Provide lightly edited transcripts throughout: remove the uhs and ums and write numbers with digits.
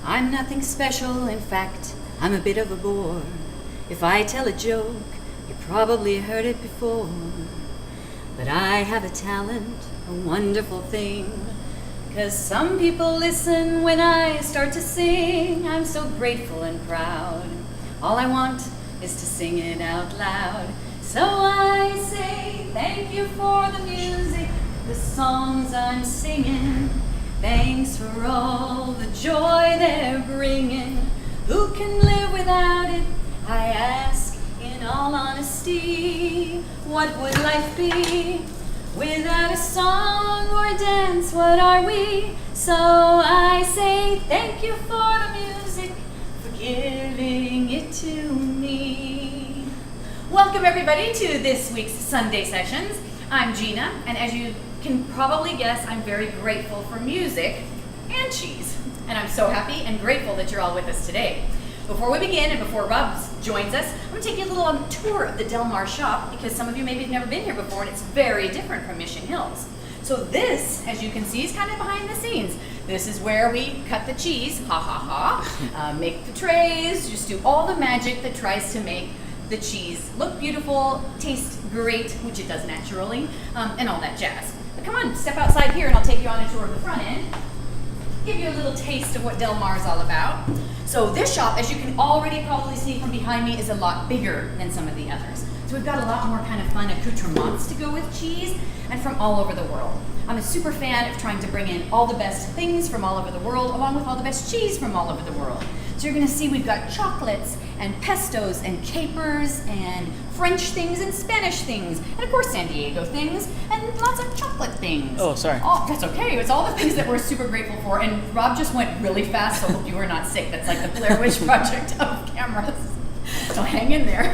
I'm nothing special, in fact, I'm a bit of a bore. If I tell a joke, you probably heard it before. But I have a talent, a wonderful thing. 'Cause some people listen when I start to sing. I'm so grateful and proud. All I want is to sing it out loud. So I say thank you for the music, the songs I'm singing. Thanks for all the joy they're bringing. Who can live without it, I ask in all honesty? What would life be without a song or dance? What are we? So I say thank you for the music, for giving it to me. Welcome everybody to this week's Sunday Sessions. I'm Gina, and as you can probably guess, I'm very grateful for music and cheese. And I'm so happy and grateful that you're all with us today. Before we begin and before Rob joins us, I'm going to take you a little tour of the Del Mar shop because some of you maybe have never been here before and it's very different from Mission Hills. So this, as you can see, is kind of behind the scenes. This is where we cut the cheese, ha ha ha, make the trays, just do all the magic that tries to make the cheese look beautiful, taste great, which it does naturally, and all that jazz. But come on, step outside here and I'll take you on a tour of the front end. Give you a little taste of what Del Mar is all about. So this shop, as you can already probably see from behind me, is a lot bigger than some of the others. So we've got a lot more kind of fun accoutrements to go with cheese and from all over the world. I'm a super fan of trying to bring in all the best things from all over the world, along with all the best cheese from all over the world. So you're gonna see we've got chocolates and pestos and capers and French things and Spanish things, and of course San Diego things, and lots of chocolate things. Oh, sorry. Oh, that's okay. It's all the things that we're super grateful for. And Rob just went really fast, so hope you are not sick. That's like the Blair Witch Project of cameras. So hang in there.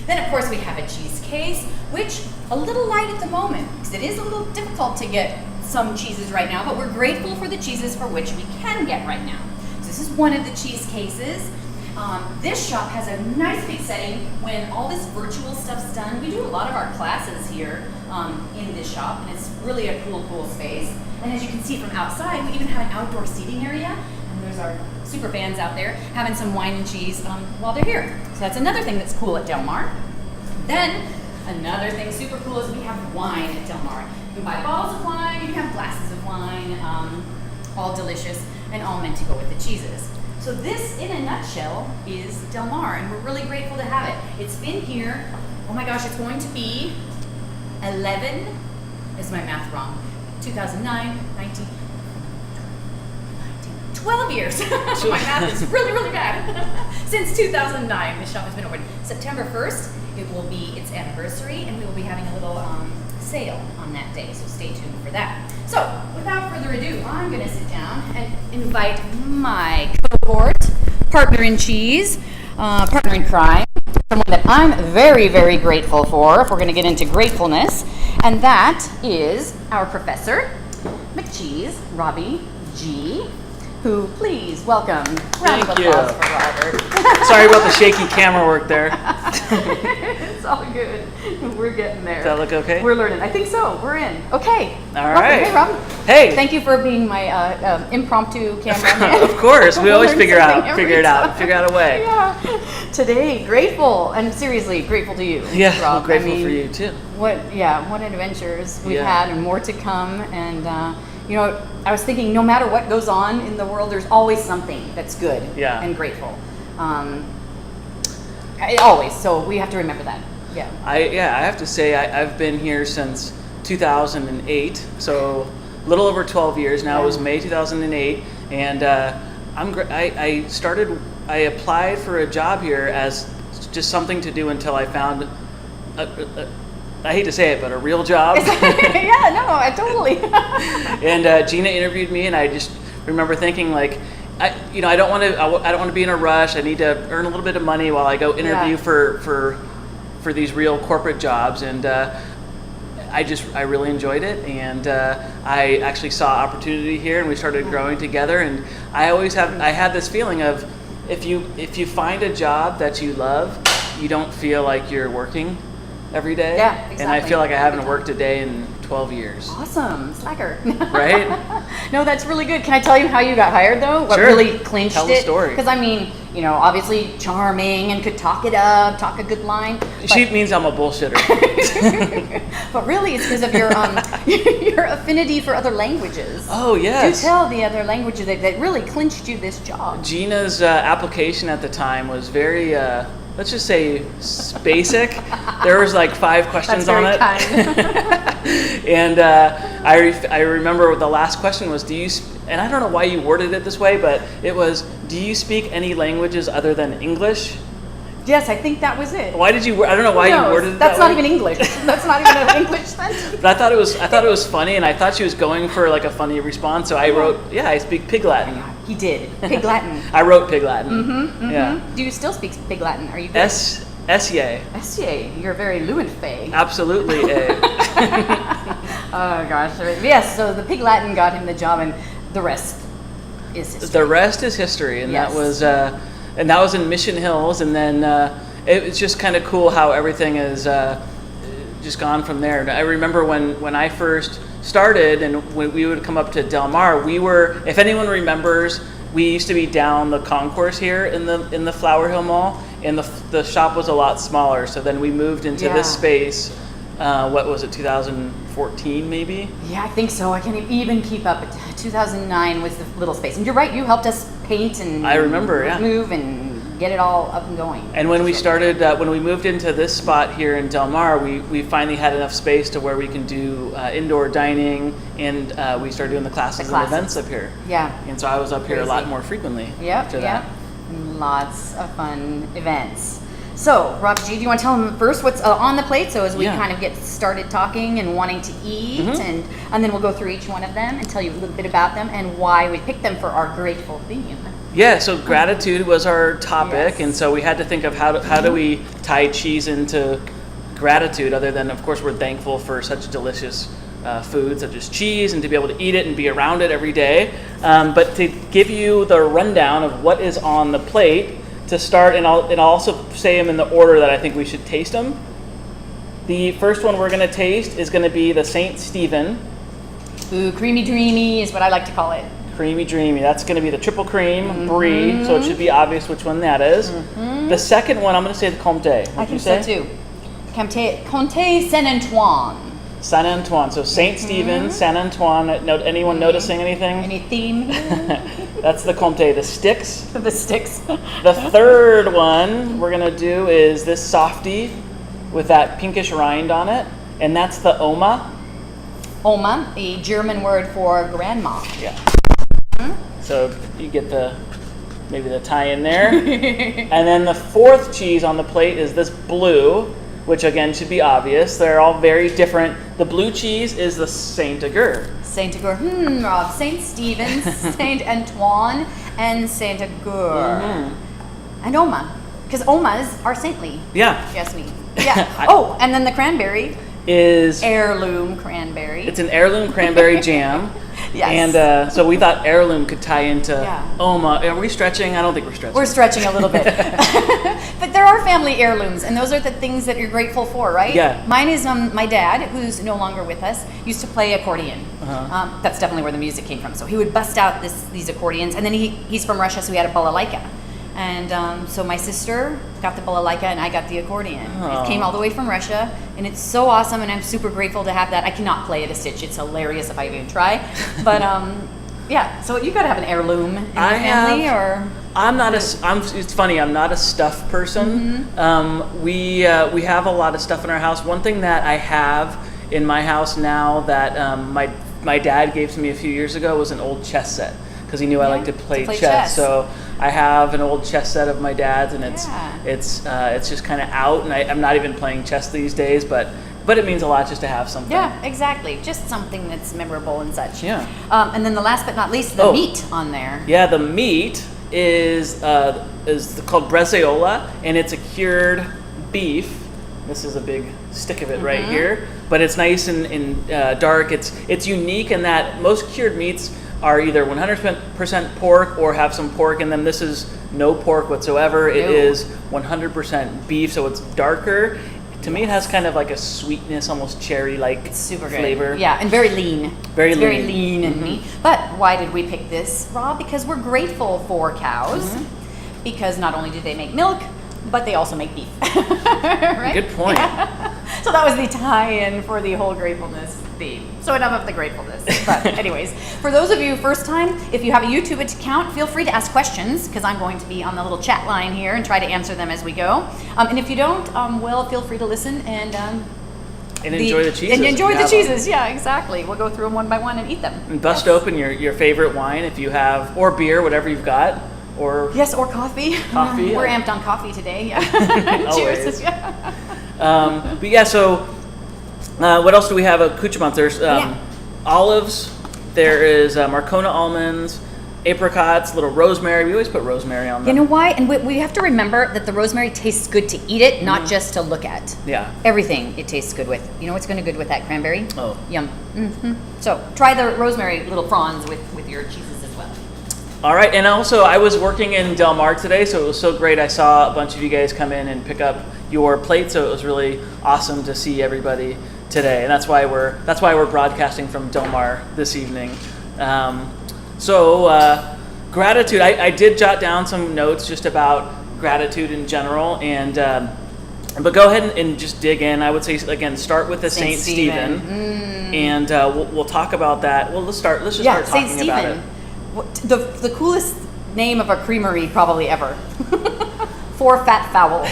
Then of course we have a cheese case, which a little light at the moment, because it is a little difficult to get some cheeses right now, but we're grateful for the cheeses for which we can get right now. So this is one of the cheese cases. This shop has a nice big setting when all this virtual stuff's done. We do a lot of our classes here in this shop, and it's really a cool space. And as you can see from outside, we even have an outdoor seating area, and there's our super fans out there having some wine and cheese while they're here. So that's another thing that's cool at Del Mar. Then another thing super cool is we have wine at Del Mar. You can buy bottles of wine, you can have glasses of wine, all delicious and all meant to go with the cheeses. So this, in a nutshell, is Del Mar, and we're really grateful to have it. It's been here, oh my gosh, it's going to be 11, is my math wrong, 2009, 19, 12 years. My math is really bad. Since 2009, this shop has been open. September 1st, it will be its anniversary, and we will be having a little sale on that day, so stay tuned for that. So, without further ado, I'm going to sit down and invite my cohort, partner in cheese, partner in crime, someone that I'm very grateful for, if we're going to get into gratefulness, and that is our professor, McCheese, RobbyG, who, please welcome. Round of applause for Robert. Sorry about the shaky camera work there. It's all good. We're getting there. Does that look okay? We're learning. I think so. We're in. Okay. All right. Hey, Rob. Hey. Thank you for being my impromptu cameraman. Of course. We always figure it out a way. Yeah. Today, grateful, and seriously, grateful to you. Yeah, Rob. I'm grateful for you too. What adventures we've had, and more to come. And I was thinking, no matter what goes on in the world, there's always something that's good and grateful. Always. So we have to remember that. Yeah. I have to say I've been here since 2008, so a little over 12 years now. It was May 2008, and I applied for a job here as just something to do until I found I hate to say it, but a real job. Yeah, no, I totally. And Gina interviewed me, and I just remember thinking, like, I don't want to be in a rush. I need to earn a little bit of money while I go interview for these real corporate jobs, and I really enjoyed it, and I actually saw opportunity here, and we started growing together. And I had this feeling of if you find a job that you love, you don't feel like you're working. every day. Yeah, exactly. And I feel like I haven't worked a day in 12 years. Awesome, slacker. Right? No, that's really good. Can I tell you how you got hired though? What Sure. really clinched Tell it? the story. Because I mean, you know, obviously charming and could talk it up, talk a good line. She means I'm a bullshitter. But really, it's because of your your affinity for other languages. Oh, yes. Do tell the other languages that really clinched you this job. Gina's application at the time was very, let's just say, basic. There was like 5 questions on it. That's very kind. And I remember the last question was, and I don't know why you worded it this way, but it was, do you speak any languages other than English? Yes, I think that was it. Why did you? I don't know why you worded it That's that not way. even English. That's not even an English sentence. But I thought it was funny, and I thought she was going for like a funny response. So I wrote, yeah, I speak Pig Latin. He did. Pig Latin. I wrote Pig Latin. Mm-hmm. Yeah. Do you still speak Pig Latin? Are you good? Esye. You're very fluent, Faye. Absolutely. Oh gosh. Yes. So the Pig Latin got him the job, and the rest is history. The rest is history, and Yes. that was in Mission Hills, and then it's just kind of cool how everything is just gone from there. And I remember when I first started, and when we would come up to Del Mar, we were, if anyone remembers, we used to be down the concourse here in the Flower Hill Mall, and the shop was a lot smaller. So then we moved into this space. What was it, 2014 maybe? Yeah, I think so. I can't even keep up. 2009 was the little space, and you're right. You helped us paint and I remember, yeah, move and get it all up and going. And when we started, when we moved into this spot here in Del Mar, we finally had enough space to where we can do indoor dining, and we started doing the classes and events up here. Yeah. And so I was up here a lot more frequently. Yep. Lots of fun events. So, RobbyG, do you want to tell them first what's on the plate? So as we kind of get started talking and wanting to eat, and then we'll go through each one of them and tell you a little bit about them and why we picked them for our grateful theme. Yeah, so gratitude was our topic, and so we had to think of how do we tie cheese into gratitude, other than, of course, we're thankful for such delicious food such as cheese, and to be able to eat it and be around it every day. But to give you the rundown of what is on the plate, to start, and I'll also say them in the order that I think we should taste them. The first one we're going to taste is going to be the St. Stephen. Ooh, creamy dreamy is what I like to call it. Creamy dreamy. That's going to be the triple cream Brie, so it should be obvious which one that is. The second one, I'm going to say the Comte. I think so too. Comte Saint Antoine. Saint Antoine. So St. Stephen, Saint Antoine. Anyone noticing anything? Any theme? That's the Comte. The sticks. The sticks. The third one we're going to do is this softie with that pinkish rind on it, and that's the Oma. Oma, a German word for grandma. Yeah. So you get maybe the tie in there. And then the fourth cheese on the plate is this blue, which again should be obvious. They're all very different. The blue cheese is the Saint Agur. Saint Agur. Rob. Saint Stephen, Saint Antoine, and Saint Agur. And Oma. Because Omas are saintly. Yeah. Yes, me. Yeah. Oh, and then the cranberry is heirloom cranberry. It's an heirloom cranberry jam. Yes. And so we thought heirloom could tie into Oma. Are we stretching? I don't think we're stretching. We're stretching a little bit. But there are family heirlooms, and those are the things that you're grateful for, right? Yeah. Mine is my dad, who's no longer with us, used to play accordion. That's definitely where the music came from. So he would bust out these accordions, and then he's from Russia, so he had a balalaika. And so my sister got the balalaika and I got the accordion. It came all the way from Russia, and it's so awesome, and I'm super grateful to have that. I cannot play it a stitch. It's hilarious if I even try. But yeah, so you got to have an heirloom in your family, or it's funny, I'm not a stuff person. We have a lot of stuff in our house. One thing that I have in my house now that my dad gave to me a few years ago was an old chess set, because he knew I like to play chess. So I have an old chess set of my dad's, and it's just kind of out, and I'm not even playing chess these days, but it means a lot just to have something. Yeah, exactly. Just something that's memorable and such. Yeah. And then the last but not least, the meat on there. Yeah, the meat is called Bresaola, and it's a cured beef. This is a big stick of it right here, but it's nice and dark. It's unique in that most cured meats are either 100% pork or have some pork, and then this is no pork whatsoever. It is 100% beef, so it's darker. To me, it has kind of like a sweetness, almost cherry-like Super good. flavor. Yeah, and very lean. Very it's lean. Very lean and meat. But why did we pick this, Rob? Because we're grateful for cows. Because not only do they make milk, but they also make beef. Right? Good point. So that was the tie-in for the whole gratefulness theme. So enough of the gratefulness. But anyways, for those of you first time, if you have a YouTube account, feel free to ask questions because I'm going to be on the little chat line here and try to answer them as we go. And if you don't, well, feel free to listen and enjoy the cheeses. And enjoy the cheeses. Yeah, exactly. We'll go through them one by one and eat them. And bust open your favorite wine if you have, or beer, whatever you've got. Or coffee. Coffee. We're amped on coffee today. Yeah. Cheers. Yeah. But yeah, so what else do we have? Accoutrements. There's olives. There is Marcona almonds, apricots, little rosemary. We always put rosemary on them. You know why? And we have to remember that the rosemary tastes good to eat it, not just to look at. Yeah. Everything it tastes good with. You know what's going to good with that? Cranberry. Oh. Yum. So try the rosemary little fronds with your cheeses as well. All right, and also I was working in Del Mar today, so it was so great. I saw a bunch of you guys come in and pick up your plate, so it was really awesome to see everybody today, and that's why we're broadcasting from Del Mar this evening. Gratitude. I did jot down some notes just about gratitude in general, and but go ahead and just dig in. I would say again, start with the Saint Stephen, and we'll talk about that. Well, let's start talking about it. The coolest name of a creamery probably ever. Four Fat Fowl.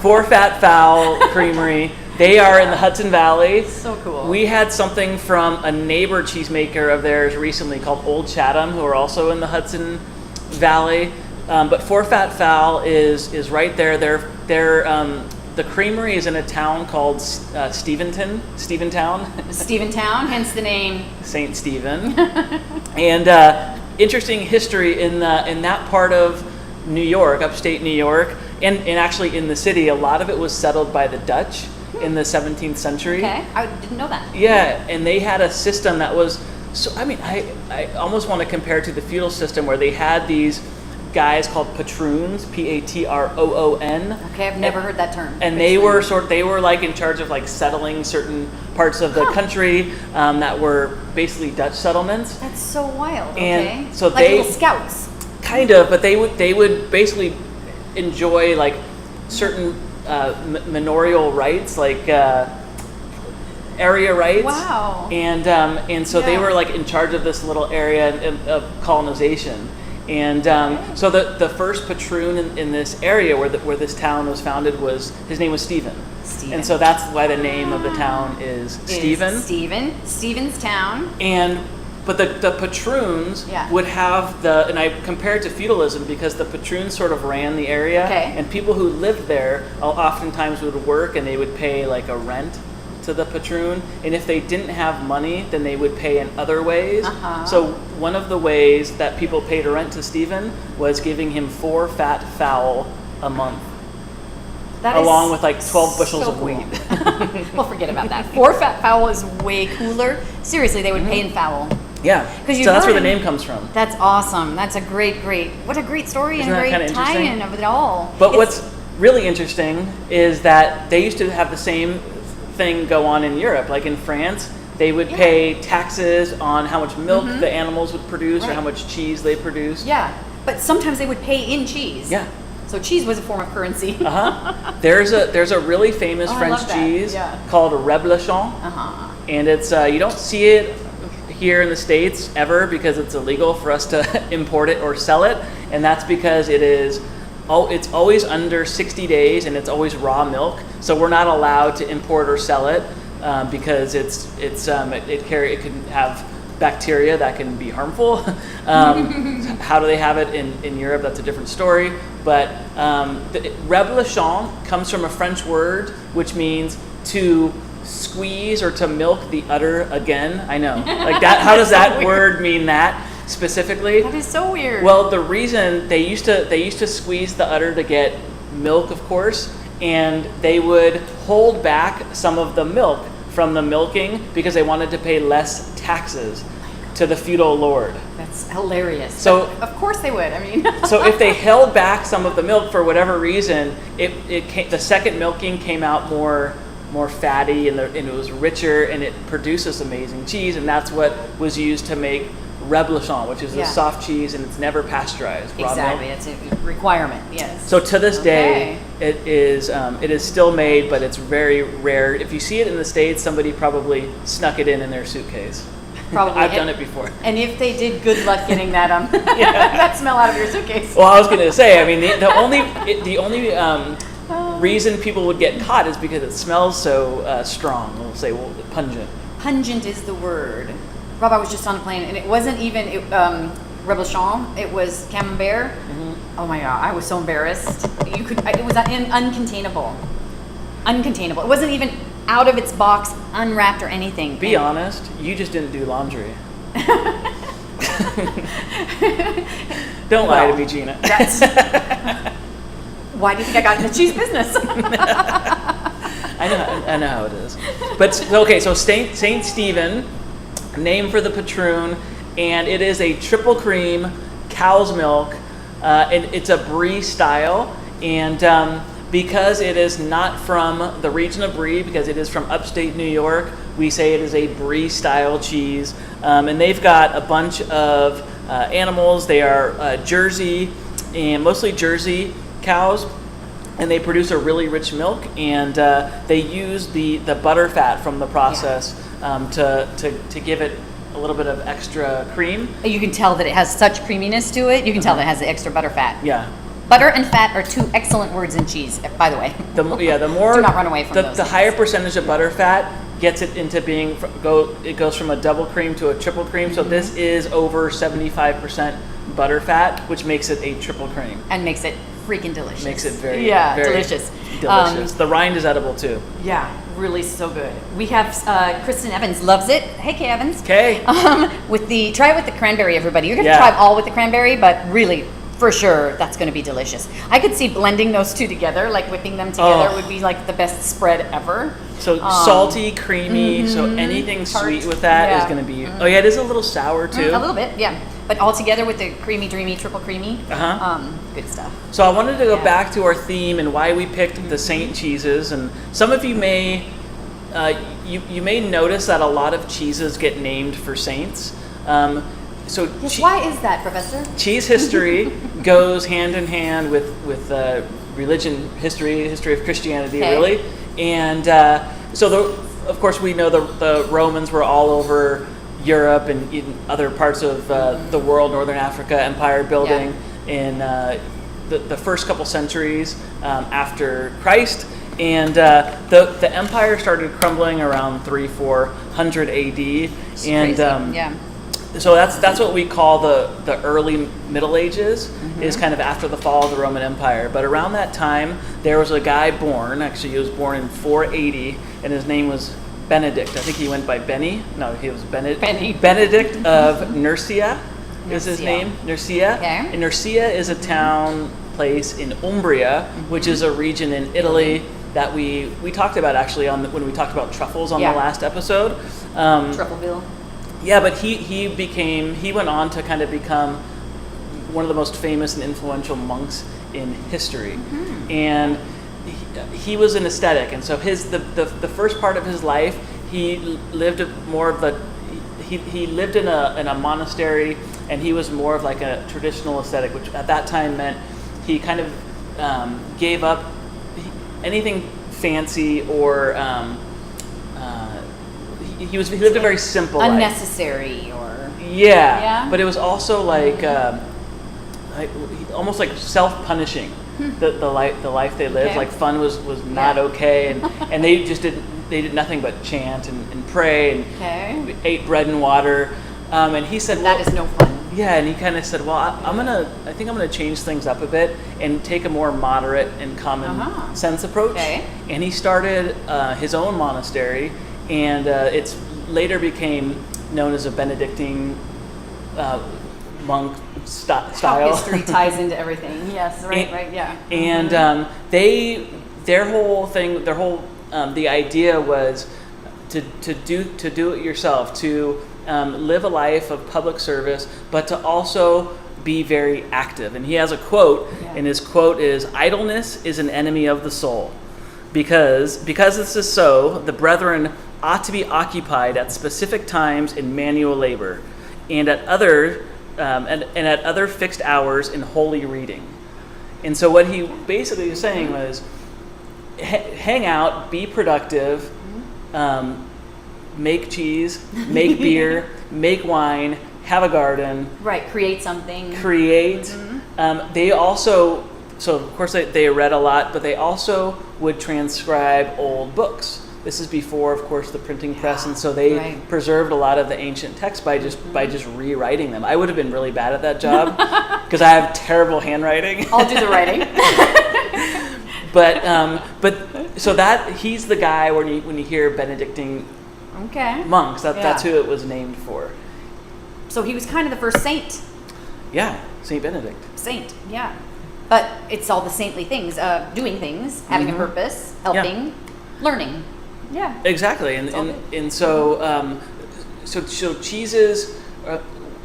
Four Fat Fowl Creamery. They are in the Hudson Valley. So cool. We had something from a neighbor cheesemaker of theirs recently called Old Chatham, who are also in the Hudson Valley. But Four Fat Fowl is right there. The creamery is in a town called Steventown. Steventown, hence the name Saint Stephen. And interesting history in that part of New York, upstate New York, and actually in the city. A lot of it was settled by the Dutch in the 17th century. Okay, I didn't know that. Yeah, and they had a system that was so. I mean, I almost want to compare it to the feudal system where they had these guys called patroons, Patroon. Okay, I've never heard that term. And they were like in charge of like settling certain parts of the country that were basically Dutch settlements. That's so wild. And okay, so like little scouts. Kind of, but they would basically enjoy like certain manorial rights, like area rights. Wow. And so they were like in charge of this little area of colonization. And so the first patroon in this area where this town was founded his name was Stephen. And so that's why the name of the town is Stephen. Stephen's Town. But the patroons would have and I compare it to feudalism because the patroons sort of ran the area, and people who lived there oftentimes would work and they would pay like a rent to the patroon, and if they didn't have money, then they would pay in other ways. So one of the ways that people paid a rent to Stephen was giving him 4 fat fowl a month. Along with like 12 bushels of wheat. Well, forget about that. 4 fat fowl is way cooler. Seriously, they would pay in fowl. Yeah, so that's where the name comes from. That's awesome. That's a great, what a great story. Isn't and a that great tie-in of it all. But what's really interesting is that they used to have the same thing go on in Europe. Like in France, they would pay taxes on how much milk the animals would produce or how much cheese they produced. Yeah, but sometimes they would pay in cheese. Yeah. So cheese was a form of currency. There's a really famous French cheese called Reblochon. And it's you don't see it here in the States ever because it's illegal for us to import it or sell it, and that's because it's always under 60 days and it's always raw milk, so we're not allowed to import or sell it because it can have bacteria that can be harmful. How do they have it in Europe? That's a different story. But Reblochon comes from a French word which means to squeeze or to milk the udder again. I know, like that. How does that word mean that specifically? That is so weird. Well, the reason they used to squeeze the udder to get milk, of course, and they would hold back some of the milk from the milking because they wanted to pay less taxes. to the feudal lord. That's hilarious. So but of course they would. I mean, so if they held back some of the milk for whatever reason, the second milking came out more fatty, and it was richer, and it produces amazing cheese, and that's what was used to make Reblochon, which is a soft cheese, and it's never pasteurized. Exactly, it's a requirement. Yes. So to this day, it is still made, but it's very rare. If you see it in the States, somebody probably snuck it in their suitcase. Probably. I've done it before. And if they did, good luck getting that that smell out of your suitcase. Well, I was going to say, I mean, the only reason people would get caught is because it smells so strong. We'll say, pungent. Pungent is the word. Rob, I was just on a plane, and it wasn't even Reblochon. It was Camembert. Mm-hmm. Oh my God, I was so embarrassed. It was uncontainable. Uncontainable. It wasn't even out of its box, unwrapped or anything. Be honest, you just didn't do laundry. Don't lie to me, Gina. Why do you think I got in the cheese business? I know how it is. But okay, so Saint Stephen, name for the patroon, and it is a triple cream cow's milk, and it's a Brie style, and because it is not from the region of Brie, because it is from upstate New York, we say it is a Brie style cheese, and they've got a bunch of animals. They are Jersey, and mostly Jersey cows, and they produce a really rich milk, and they use the butter fat from the process to give it a little bit of extra cream. You can tell that it has such creaminess to it. You can tell that it has the extra butter fat. Yeah. Butter and fat are two excellent words in cheese, by the way. The more do not run away from those. The higher percentage of butter fat gets it into being it goes from a double cream to a triple cream. Mm-hmm. So this is over 75% butter fat, which makes it a triple cream and makes it freaking delicious. Makes it very delicious. Delicious. The rind is edible too. Yeah, really so good. We have Kristen Evans loves it. Hey, Kay Evans. Okay. Try it with the cranberry, everybody. You're gonna try it all with the cranberry, but really, for sure, that's going to be delicious. I could see blending those two together, like whipping them together would be like the best spread ever. So salty, creamy, so anything tart, sweet with that is going to be, oh yeah, it is a little sour too. A little bit, yeah. But all together with the creamy, dreamy, triple creamy, good stuff. So I wanted to go back to our theme and why we picked the Saint cheeses. And some of you may, you may notice that a lot of cheeses get named for saints. So why is that, Professor? Cheese history goes hand in hand with religion history of Christianity, really. And of course, we know the Romans were all over Europe and in other parts of the world, Northern Africa, empire building in the first couple centuries after Christ. And the empire started crumbling around 300-400 AD. And so that's what we call the early Middle Ages, is kind of after the fall of the Roman Empire. But around that time, there was a guy born, actually he was born in 480, and his name was Benedict. I think he went by Benny. No, he was Benedict of Nursia is his name, Nursia. Okay. And Nursia is a town, place in Umbria, which is a region in Italy that we talked about actually when we talked about truffles on the last episode. Truffleville. Yeah, but he went on to kind of become one of the most famous and influential monks in history. And he was an ascetic, and so the first part of his life he lived he lived in a monastery, and he was more of like a traditional ascetic, which at that time meant he kind of gave up anything fancy or he lived a very simple unnecessary life. But it was also like almost like self-punishing the life they lived. Like fun was not okay, and they did nothing but chant and pray and ate bread and water. And he said, that is no fun. Yeah, and he kind of said, well, I think I'm gonna change things up a bit and take a more moderate and common sense approach. And he started his own monastery. And it's later became known as a Benedictine monk style. How history ties into everything. Yes, right, yeah. And their whole the idea was to do it yourself, to live a life of public service, but to also be very active. And he has a quote, and his quote is, "Idleness is an enemy of the soul. Because this is so, the brethren ought to be occupied at specific times in manual labor, and at other fixed hours in holy reading." And so what he basically was saying was, hang out, be productive, make cheese, make beer, make wine, have a garden. Right, create something. Create. They also, so of course they read a lot, but they also would transcribe old books. This is before, of course, the printing press, and so they preserved a lot of the ancient texts by just rewriting them. I would have been really bad at that job because I have terrible handwriting. I'll do the writing. But so that he's the guy when you hear Benedictine monks, that's who it was named for. So he was kind of the first saint. Yeah, Saint Benedict. Saint, yeah. But it's all the saintly things, doing things, having a purpose, helping, learning. Yeah. Exactly. And so cheeses,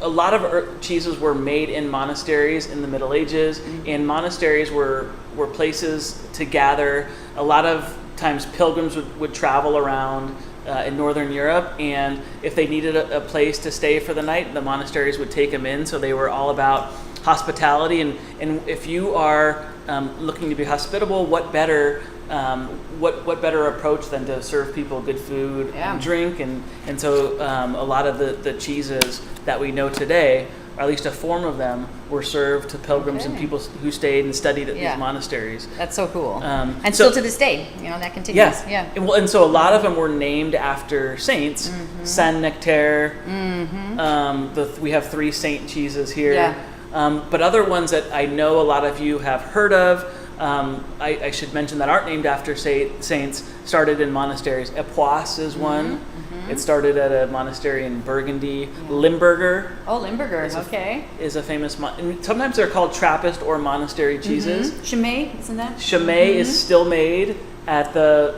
a lot of cheeses were made in monasteries in the Middle Ages, and monasteries were places to gather. A lot of times pilgrims would travel around in Northern Europe, and if they needed a place to stay for the night, the monasteries would take them in. So they were all about hospitality, and if you are looking to be hospitable, what better approach than to serve people good food and drink, and so a lot of the cheeses that we know today, or at least a form of them, were served to pilgrims and people who stayed and studied at these monasteries. That's so cool. And still to this day, that continues. Yeah. And so a lot of them were named after saints. Saint Nectaire. We have 3 saint cheeses here. Yeah. But other ones that I know a lot of you have heard of, I should mention that aren't named after saints, started in monasteries. Epoisse is one. It started at a monastery in Burgundy. Limburger. Oh, Limburger. Is a famous. Sometimes they're called Trappist or monastery cheeses. Chimay, isn't that? Chimay is still made at the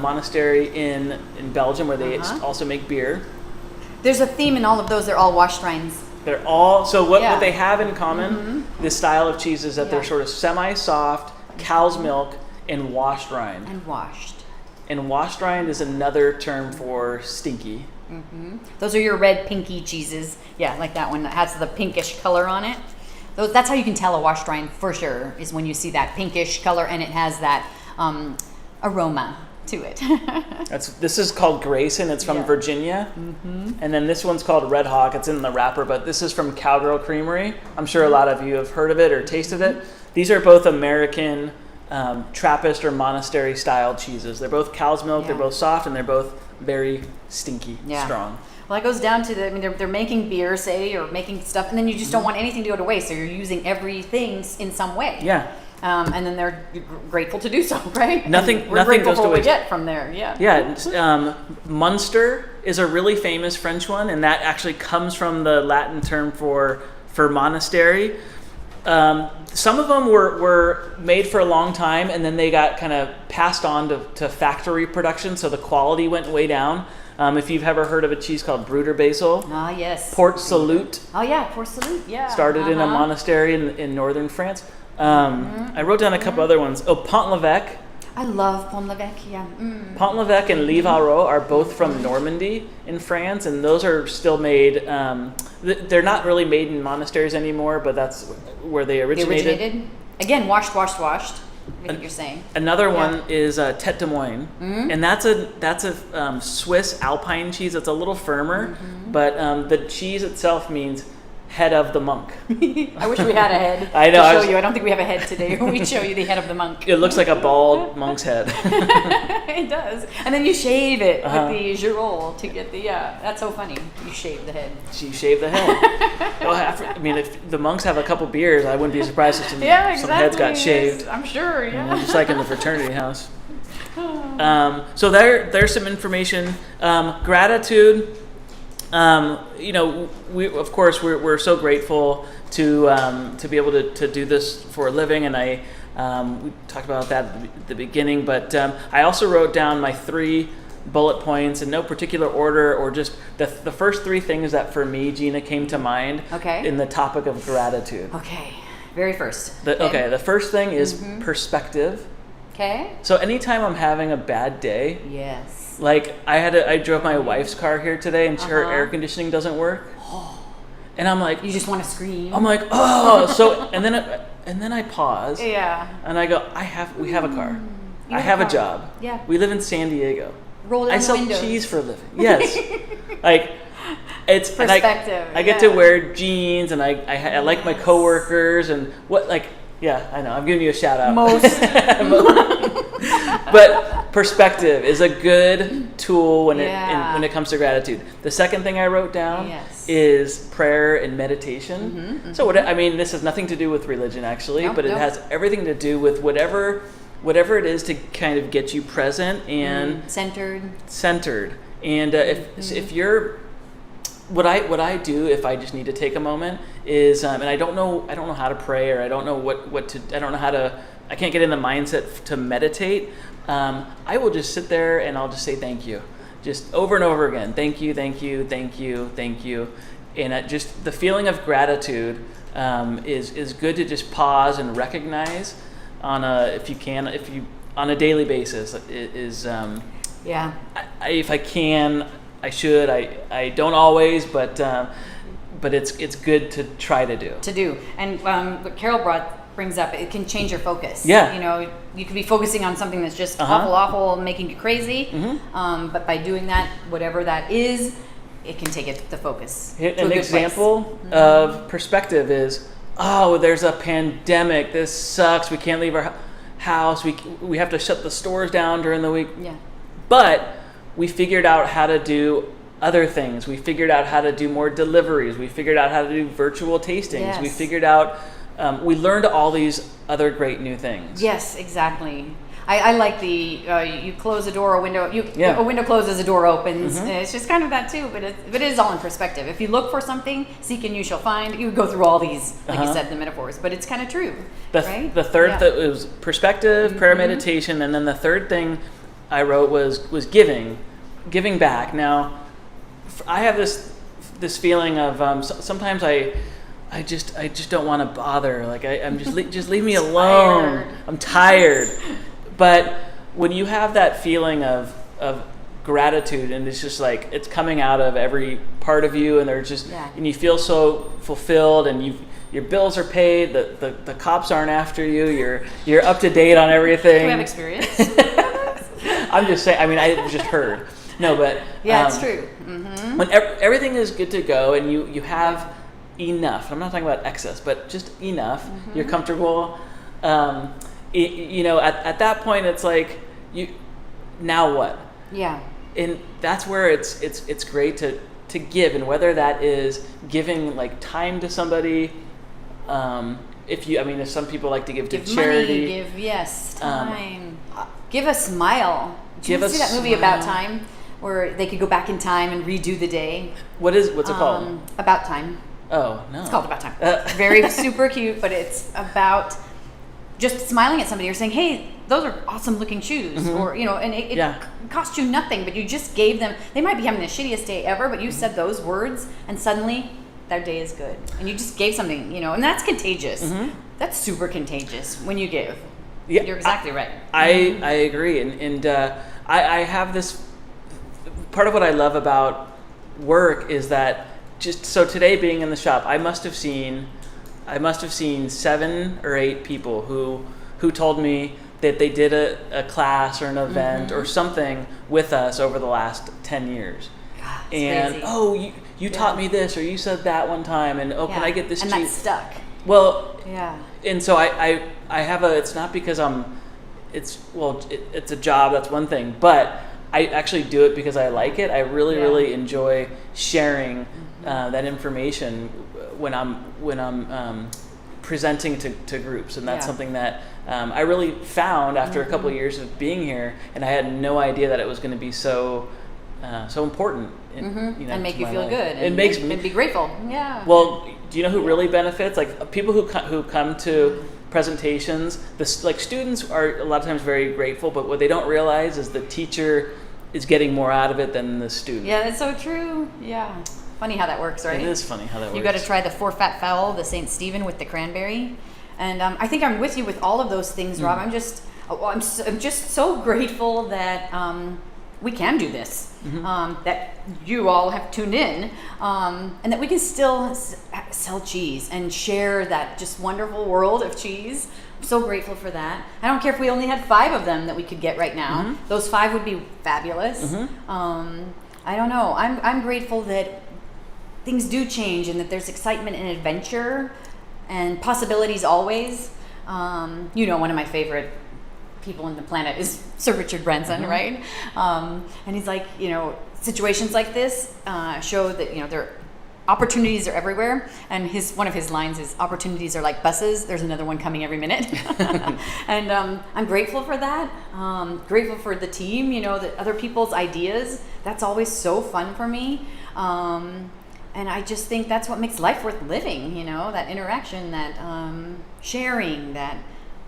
monastery in Belgium, where they also make beer. There's a theme in all of those. They're all washed rinds. They're all what they have in common. This style of cheese is that they're sort of semi-soft, cow's milk, and washed rind. And washed rind is another term for stinky. Those are your red pinky cheeses. Yeah, like that one that has the pinkish color on it. That's how you can tell a washed rind for sure, is when you see that pinkish color and it has that aroma to it. This is called Grayson. It's from Virginia. And then this one's called Red Hawk. It's in the wrapper, but this is from Cowgirl Creamery. I'm sure a lot of you have heard of it or tasted it. These are both American Trappist or monastery style cheeses. They're both cow's milk. They're both soft, and they're both very stinky, strong. Well, that goes down to they're making beer, say, or making stuff, and then you just don't want anything to go to waste, so you're using everything in some way. Yeah. And then they're grateful to do so, right? Nothing we're grateful goes for to what we waste. get from there. Yeah. Yeah. Munster is a really famous French one, and that actually comes from the Latin term for monastery. Some of them were made for a long time, and then they got kind of passed on to factory production, so the quality went way down. If you've ever heard of a cheese called Bruder Basil. Ah, yes. Port Salut. Oh, yeah, Port Salut, yeah. Started in a monastery in northern France. I wrote down a couple other ones. Oh, Pont l'Evêque. I love Pont l'Evêque, yeah. Pont l'Evêque and Livarot are both from Normandy in France, and those are still made. They're not really made in monasteries anymore, but that's where they originated. Again, washed. I think you're saying. Another one is Tête de Moine, and that's a Swiss Alpine cheese. It's a little firmer, but the cheese itself means head of the monk. I wish we had a head. I know. To show you. I don't think we have a head today. We show you the head of the monk. It looks like a bald monk's head. It does. And then you shave it with the girolle to get the. That's so funny. You shave the head. You shave the head. Well, if the monks have a couple beers, I wouldn't be surprised if some heads got shaved. I'm sure. Yeah. Just like in the fraternity house. So there's some information. Gratitude. We're so grateful to be able to do this for a living, and we talked about that at the beginning. But I also wrote down my 3 bullet points in no particular order, or just the first three things that for me, Gina, came to mind in the topic of gratitude. Okay. Very first. The first thing is perspective. Okay. So anytime I'm having a bad day, yes. Like I drove my wife's car here today, and her air conditioning doesn't work. And I'm like, you just want to scream. I'm like, so and then I pause. Yeah. And I go, we have a car. I have a job. Yeah. We live in San Diego. Roll down I sell windows. cheese for a living. Yes. Like, it's perspective. I get to wear jeans, and I like my coworkers, and I know I'm giving you a shout out. Most. But perspective is a good tool when it comes to gratitude. The second thing I wrote down is prayer and meditation. So this has nothing to do with religion actually, but it has everything to do with whatever it is to kind of get you present and centered. And if you're what I do if I just need to take a moment is and I don't know how to pray, or I don't know I can't get in the mindset to meditate. I will just sit there and I'll just say thank you, just over and over again. Thank you, thank you, thank you, thank you. And just the feeling of gratitude is good to just pause and recognize on a daily basis. If I can, I should. I don't always, but it's good to try to do. And what Carol brings up, it can change your focus. Yeah. You could be focusing on something that's just awful, making you crazy. But by doing that, whatever that is, it can take the focus. An example of perspective is, there's a pandemic. This sucks. We can't leave our house. We have to shut the stores down during the week. Yeah. But we figured out how to do other things. We figured out how to do more deliveries. We figured out how to do virtual tastings. Yes. We figured out, we learned all these other great new things. Yes, exactly. I like you close a door, a window, a window closes, a door opens. It's just kind of that too, but it is all in perspective. If you look for something, seek and you shall find. You would go through all these, like you said, the metaphors, but it's kind of true, right? The third, it was perspective, prayer, meditation, and then the third thing I wrote was giving back. Now, I have this feeling of sometimes I just don't want to bother. Like I'm just leave me alone. I'm tired. But when you have that feeling of gratitude, and it's just like it's coming out of every part of you, and and you feel so fulfilled, and your bills are paid, the cops aren't after you, you're up to date on everything. Do we have experience? I'm just saying. I just heard. No, but it's true. When everything is good to go, and you have enough. I'm not talking about excess, but just enough. You're comfortable. At that point, it's like now what? Yeah. And that's where it's great to give, and whether that is giving like time to somebody. If some people like to give to charity, give time, give a smile. Did you see that movie About Time, where they could go back in time and redo the day? What's it called? About Time. Oh no, it's called About Time. Very super cute, but it's about just smiling at somebody or saying, "Hey, those are awesome looking shoes," or and it cost you nothing, but you just gave them. They might be having the shittiest day ever, but you said those words, and suddenly their day is good, and you just gave something, and that's contagious. That's super contagious when you give. Yeah, you're exactly right. I agree, and I have this part of what I love about work is that just so today being in the shop, I must have seen 7 or 8 people who told me that they did a class or an event or something with us over the last 10 years. God, and crazy. You taught me this, or you said that one time, and can I get this and cheap? That's stuck. Well, and so I have it's not because it's a job, that's one thing, but I actually do it because I like it. I really enjoy sharing that information when I'm presenting to groups, and that's something that I really found after a couple of years of being here, and I had no idea that it was going to be so important. And make you feel life. good. It makes me be grateful. Yeah. Well, do you know who really benefits? Like people who come to presentations. Students are a lot of times very grateful, but what they don't realize is the teacher is getting more out of it than the student. Yeah, that's so true. Yeah. Funny how that works, right? It is funny how that works. You got to try the four fat fowl, the St. Stephen with the cranberry. And I think I'm with you with all of those things, Rob. I'm just so grateful that we can do this, that you all have tuned in, and that we can still sell cheese and share that just wonderful world of cheese. I'm so grateful for that. I don't care if we only had 5 of them that we could get right now. Those 5 would be fabulous. I don't know. I'm grateful that things do change and that there's excitement and adventure and possibilities always. One of my favorite people on the planet is Sir Richard Branson, right? And he's like, situations like this show that, there opportunities are everywhere. And one of his lines is, opportunities are like buses. There's another one coming every minute. And I'm grateful for that. Grateful for the team, the other people's ideas. That's always so fun for me. And I just think that's what makes life worth living, that interaction, that sharing, that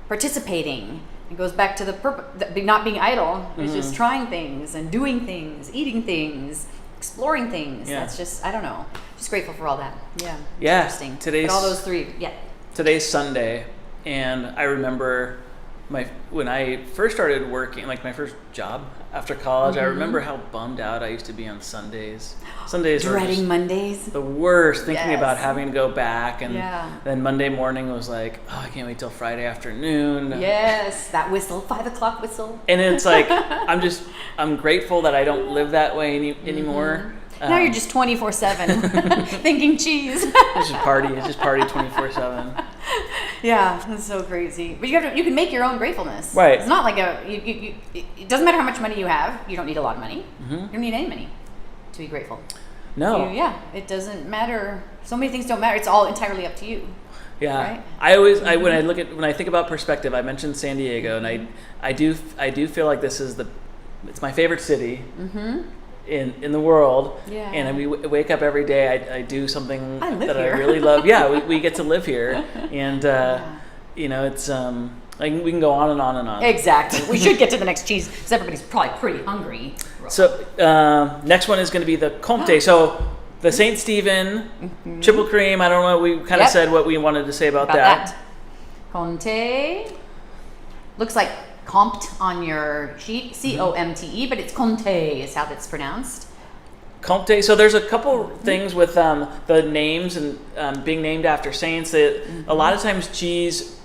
participating. It goes back to the purpose, not being idle. It's just trying things and doing things, eating things, exploring things. Yeah. That's just, I don't know. Just grateful for all that. Yeah. Yeah. Interesting. But all those 3, yeah. Today's Sunday, and I remember when I first started working, like my first job after college, I remember how bummed out I used to be on Sundays. Sundays were Dreading Mondays. the worst, thinking Yes. about having to go back, and Yeah. then Monday morning was like, oh, I can't wait till Friday afternoon. Yes, that whistle, 5 o'clock whistle. And it's like, I'm grateful that I don't live that way anymore. Now you're just 24/7 thinking cheese. It's just party 24/7. Yeah, that's so crazy. But you can make your own gratefulness. Right. It's not like it doesn't matter how much money you have. You don't need a lot of money. You don't need any money to be grateful. No. It doesn't matter. So many things don't matter. It's all entirely up to you. Yeah. Right? When I think about perspective, I mentioned San Diego, and I do feel like this is it's my favorite city. In the world, Yeah. and we wake up every day. I do something I live that here. I really love. Yeah, we get to live here, and it's like we can go on and on and on. Exactly. We should get to the next cheese because everybody's probably pretty hungry. So next one is going to be the Comte. So the St. Stephen triple cream. I don't know. We kind of said what we wanted to say about that. Comte looks like Comte on your sheet, Comte, but it's Comte is how that's pronounced. Comte. So there's a couple things with the names and being named after saints. That a lot of times cheese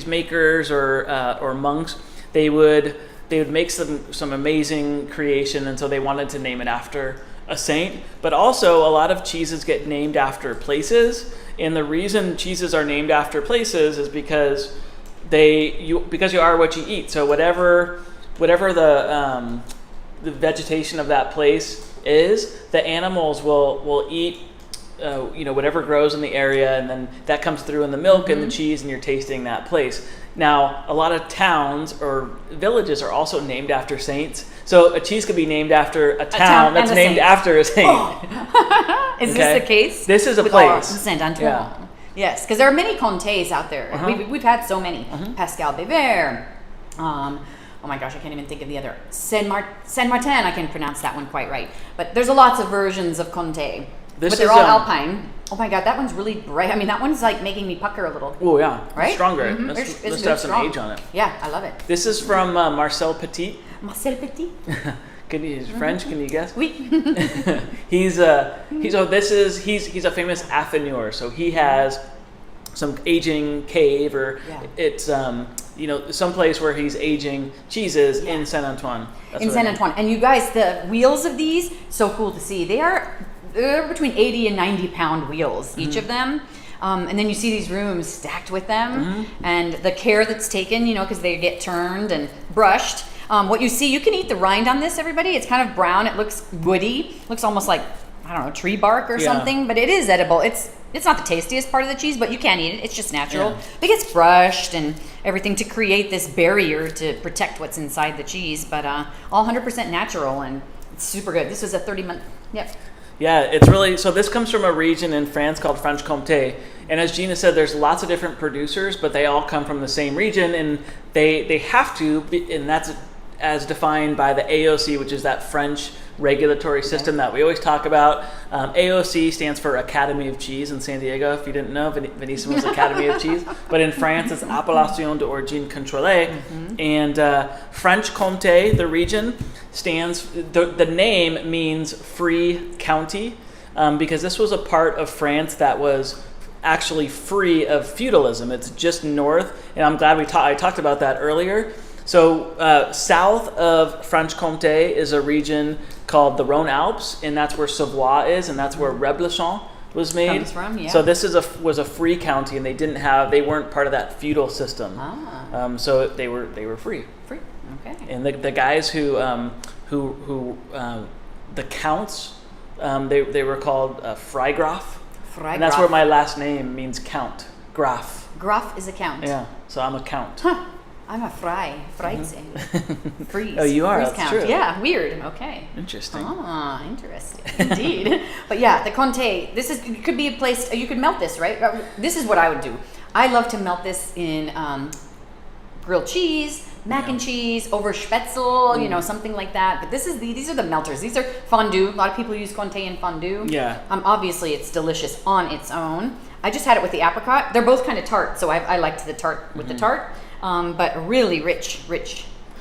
makers or monks, they would make some amazing creation, and so they wanted to name it after a saint. But also a lot of cheeses get named after places, and the reason cheeses are named after places is because because you are what you eat. So whatever the vegetation of that place is, the animals will eat whatever grows in the area, and then that comes through in the milk and the cheese, and you're tasting that place. Now, a lot of towns or villages are also named after saints. So a cheese could be named after a town that's named after a saint. Oh. Is this the case? This is a with place. Saint Antoine. Yeah. Yes, because there are many Comtes out there. We've had so many. Pascal Bévert. Oh my gosh, I can't even think of the other. Saint Martin, I can pronounce that one quite right. But there's lots of versions of Comte. But they're all Alpine. Oh my God, that one's really bright. I mean, that one's like making me pucker a little. Oh yeah, right? Stronger. It's Let's have some age on it. Yeah, I love it. This is from Marcel Petit. Marcel Petit. He's French. Can you guess? Oui. He's a famous affineur. So he has some aging cave, or it's some place where he's aging cheeses in Saint Antoine. In Saint Antoine, and you guys, the wheels of these, so cool to see. They're between 80 and 90 pound wheels, each of them. And then you see these rooms stacked with them, and the care that's taken, because they get turned and brushed. What you see, you can eat the rind on this, everybody. It's kind of brown. It looks woody. Looks almost like, I don't know, tree bark or something, but it is edible. It's not the tastiest part of the cheese, but you can eat it. It's just natural. It gets brushed and everything to create this barrier to protect what's inside the cheese, but all 100% natural, and it's super good. This was a 30-month, Yeah, it's really, so this comes from a region in France called Franche-Comté. And as Gina said, there's lots of different producers, but they all come from the same region, and they have to, and that's as defined by the AOC, which is that French regulatory system that we always talk about. AOC stands for Academy of Cheese in San Diego. If you didn't know, Venissimo is Academy of Cheese. But in France, it's Appellation d'Origine Contrôlée. And French Comté, the region, the name means free county, because this was a part of France that was actually free of feudalism. It's just north, and I'm glad I talked about that earlier. So south of Franche-Comté is a region called the Rhone Alps, and that's where Savoie is, and that's where Reblochon was made. Comes from, yeah. So this was a free county, and they weren't part of that feudal system. So they were free. Free. Okay. And the guys who the counts, they were called Freigraf. And that's where my last name means count. Graf. Graf is a count. Yeah. So I'm a count. Huh. I'm a Freitze. Freeze. Oh, you are? Freeze That's count. true. Yeah, weird. Okay. Interesting. Ah, interesting. Indeed. But yeah, the Comté, it could be a place, you could melt this, right? This is what I would do. I love to melt this in grilled cheese, mac and cheese, over Spätzle, something like that. But these are the melters. These are fondue. A lot of people use Comté in fondue. Yeah. Obviously, it's delicious on its own. I just had it with the apricot. They're both kind of tart, so I liked the tart with the tart. But really rich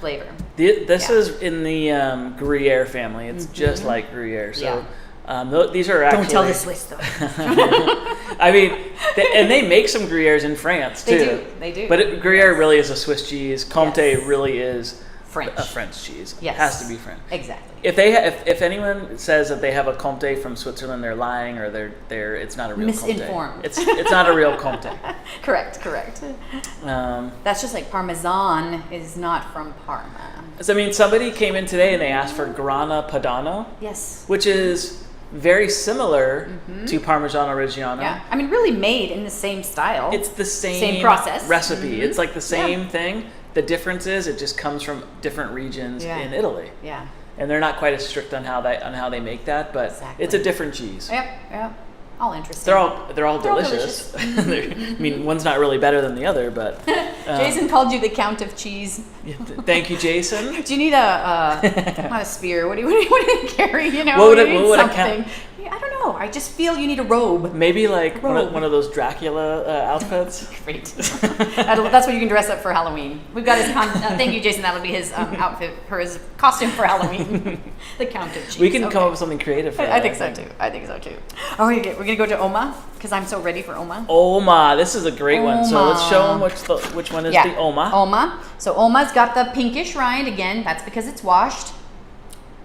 flavor. This is in the Gruyere family. It's just like Gruyere. So these are actually... Don't tell the Swiss, though. I mean, they make some Gruyères in France, too. They do. But Gruyere really is a Swiss cheese. Comté really is French. A French cheese. Yes. It has to be French. Exactly. If anyone says that they have a Comté from Switzerland, they're lying, or it's not a real misinformed. Comté. It's not a real Comté. Correct. That's just like Parmesan is not from Parma. So, I mean, somebody came in today and they asked for Grana Padano. Yes. Which is very similar to Parmigiano Reggiano. Yeah. I mean, really made in the same style. It's the same process. Recipe. It's like the same thing. The difference is it just comes from different regions in Italy. Yeah. And they're not quite as strict on how they make that, but it's a different cheese. Yep. All interesting. They're all delicious. I mean, one's not really better than the other, but Jason called you the Count of Cheese. Thank you, Jason. Do you need not a spear? What do you carry? What would a count? I don't know. I just feel you need a robe. Maybe like one of those Dracula outfits. Great. That's what you can dress up for Halloween. We've got his. Thank you, Jason. That'll be his outfit for his costume for Halloween. The Count of Cheese. We can come up with something creative for that. I think so too. Oh, we're gonna go to Oma because I'm so ready for Oma. Oma. This is a great one. So let's show them which one is the Oma. Oma. So Oma's got the pinkish rind again. That's because it's washed.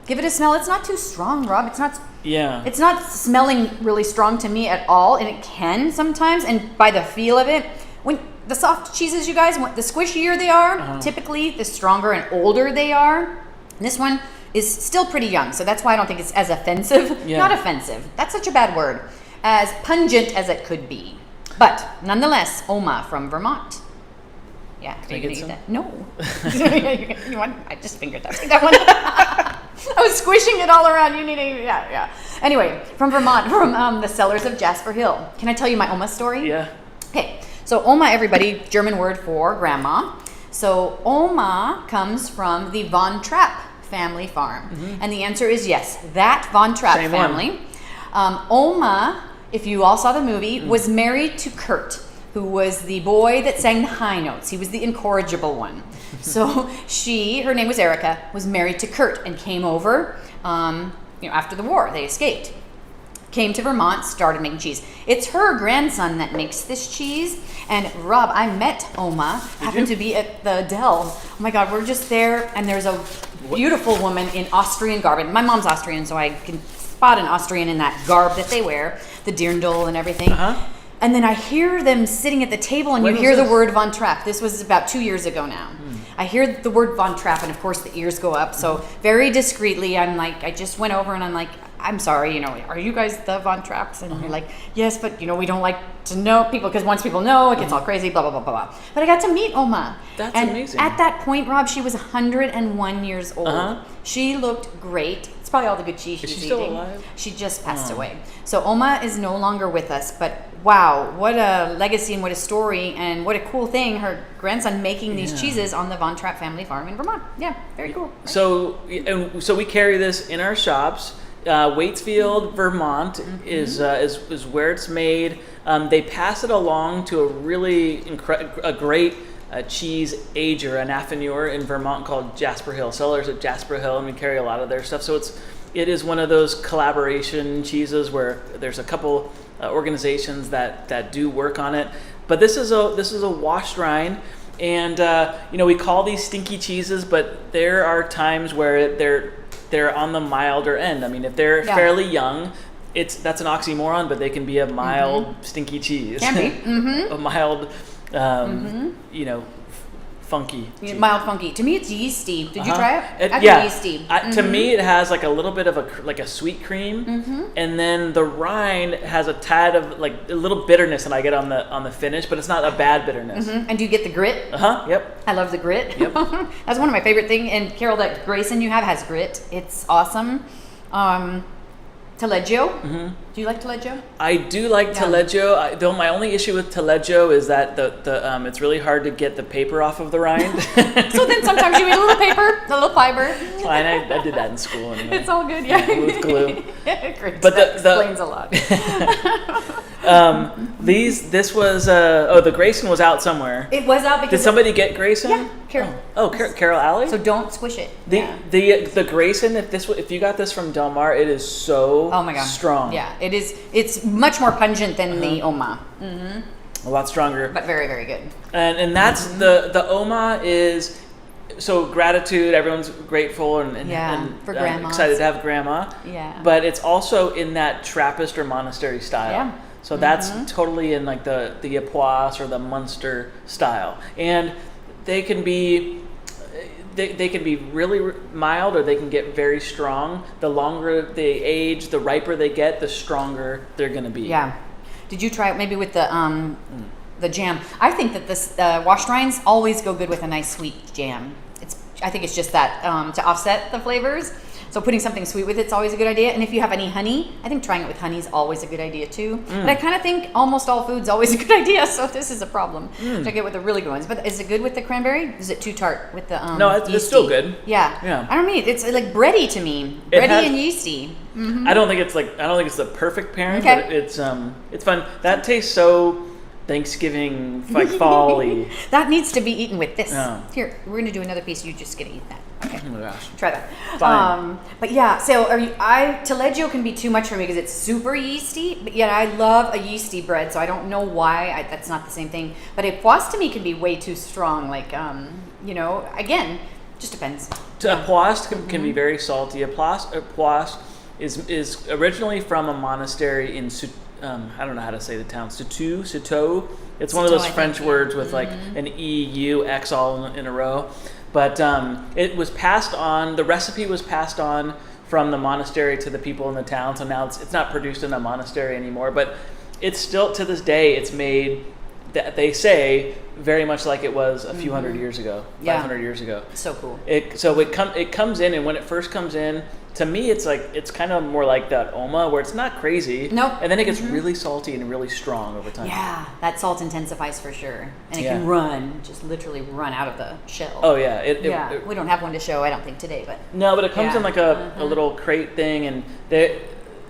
Give it a smell. It's not too strong, Rob. It's not. Yeah. It's not smelling really strong to me at all, and it can sometimes. And by the feel of it, when the soft cheeses, you guys, the squishier they are, typically the stronger and older they are. And this one is still pretty young, so that's why I don't think it's as offensive. Yeah. Not offensive. That's such a bad word. As pungent as it could be, but nonetheless, Oma from Vermont. Yeah, Can I get some? That? No. You want? I just finger touching that one. I was squishing it all around. You need a yeah. Anyway, from Vermont, from the cellars of Jasper Hill. Can I tell you my Oma story? Yeah. Okay. So Oma, everybody, German word for grandma. So Oma comes from the Von Trapp family farm, and the answer is yes. That Von Trapp family. Oma, if you all saw the movie, was married to Kurt, who was the boy that sang the high notes. He was the incorrigible one. So her name was Erica, was married to Kurt and came over, after the war. They escaped. Came to Vermont, started making cheese. It's her grandson that makes this cheese. And Rob, I met Oma, happened to be at the Dell. Oh my God, we're just there, and there's a beautiful woman in Austrian garb. My mom's Austrian, so I can spot an Austrian in that garb that they wear, the dirndl and everything. And then I hear them sitting at the table, and you hear the word Von Trapp. This was about 2 years ago now. I hear the word Von Trapp, and of course the ears go up. So very discreetly, I'm like, I just went over and I'm like, I'm sorry, are you guys the Von Trapps? And you're like, yes, but we don't like to know people, because once people know, it gets all crazy, blah, blah, blah, blah, blah. But I got to meet Oma. That's and amazing. At that point, Rob, she was 101 years old. Uh-huh. She looked great. It's probably all the good cheese she was still eating. alive? She just passed away. So Oma is no longer with us, but wow, what a legacy and what a story and what a cool thing, her grandson making these cheeses on the Von Trapp family farm in Vermont. Yeah, very cool. So we carry this in our shops. Waitsfield, Vermont is where it's made. They pass it along to a really great cheese ager, an affineur in Vermont called Jasper Hill. Cellars at Jasper Hill, and we carry a lot of their stuff. So it is one of those collaboration cheeses where there's a couple organizations that do work on it. But this is a washed rind. And we call these stinky cheeses, but there are times where they're on the milder end. I mean, if they're fairly young, that's an oxymoron, but they can be a mild stinky cheese. Can be. A mild, funky cheese. Mild funky. To me, it's yeasty. Did you try it? I think yeasty. To me, it has like a little bit of a sweet cream, and then the rind has a tad of like a little bitterness that I get on the finish, but it's not a bad bitterness. And do you get the grit? Yep. I love the grit. Yep. That's one of my favorite things. And Carol, that Grayson you have has grit. It's awesome. Taleggio. Do you like Taleggio? I do like Taleggio. Though my only issue with Taleggio is that the it's really hard to get the paper off of the rind. So then sometimes you eat a little paper, a little fiber. Fine, I did that in school. Anyway. It's all good, yeah. With glue. Great. But that explains a lot. This was the Grayson was out somewhere. It was out because did somebody get Grayson? Yeah, Carol. Carol Alley. So don't squish it. The Grayson, if you got this from Del Mar, it is so strong. Yeah, it is. It's much more pungent than the Oma. A lot stronger, but very, very good. And that's the Oma is. So gratitude, everyone's grateful and for grandma, excited to have grandma. Yeah. But it's also in that Trappist or monastery style. Yeah. So that's totally in like the Epoisse or the Munster style, and they can be really mild, or they can get very strong. The longer they age, the riper they get, the stronger they're going to be. Yeah. Did you try it maybe with the jam? I think that this washed rinds always go good with a nice sweet jam. I think it's just that to offset the flavors. So putting something sweet with it's always a good idea. And if you have any honey, I think trying it with honey is always a good idea too. But I kind of think almost all food's always a good idea. So this is a problem. Check it with the really good ones. But is it good with the cranberry? Is it too tart with the No, it's still good. Yeah. I don't mean it's like bready to me. Bready and yeasty. I don't think it's the perfect pairing, but it's fun. That tastes so Thanksgiving, like fall-y. That needs to be eaten with this. Here, we're gonna do another piece. You're just gonna eat that. Okay. Oh my gosh. Try that. Fine. But yeah, so Taleggio can be too much for me because it's super yeasty, but yet I love a yeasty bread, so I don't know why that's not the same thing. But Epoisse to me can be way too strong. Like, again, just depends. Epoisse can be very salty. Epoisse is originally from a monastery in I don't know how to say the town. Citeaux. It's one of those French words with like an E-U, X all in a row. But it was passed on, the recipe was passed on from the monastery to the people in the town. So now it's not produced in a monastery anymore. But it's still, to this day, it's made, they say, very much like it was a few hundred years ago, 500 years ago. So cool. It comes in, and when it first comes in, to me, it's kind of more like that Oma, where it's not crazy. Nope. And then it gets really salty and really strong over time. Yeah, that salt intensifies for sure. And it can just literally run out of the shell. Oh, yeah. We don't have one to show, I don't think, today. But no, but it comes in like a little crate thing, and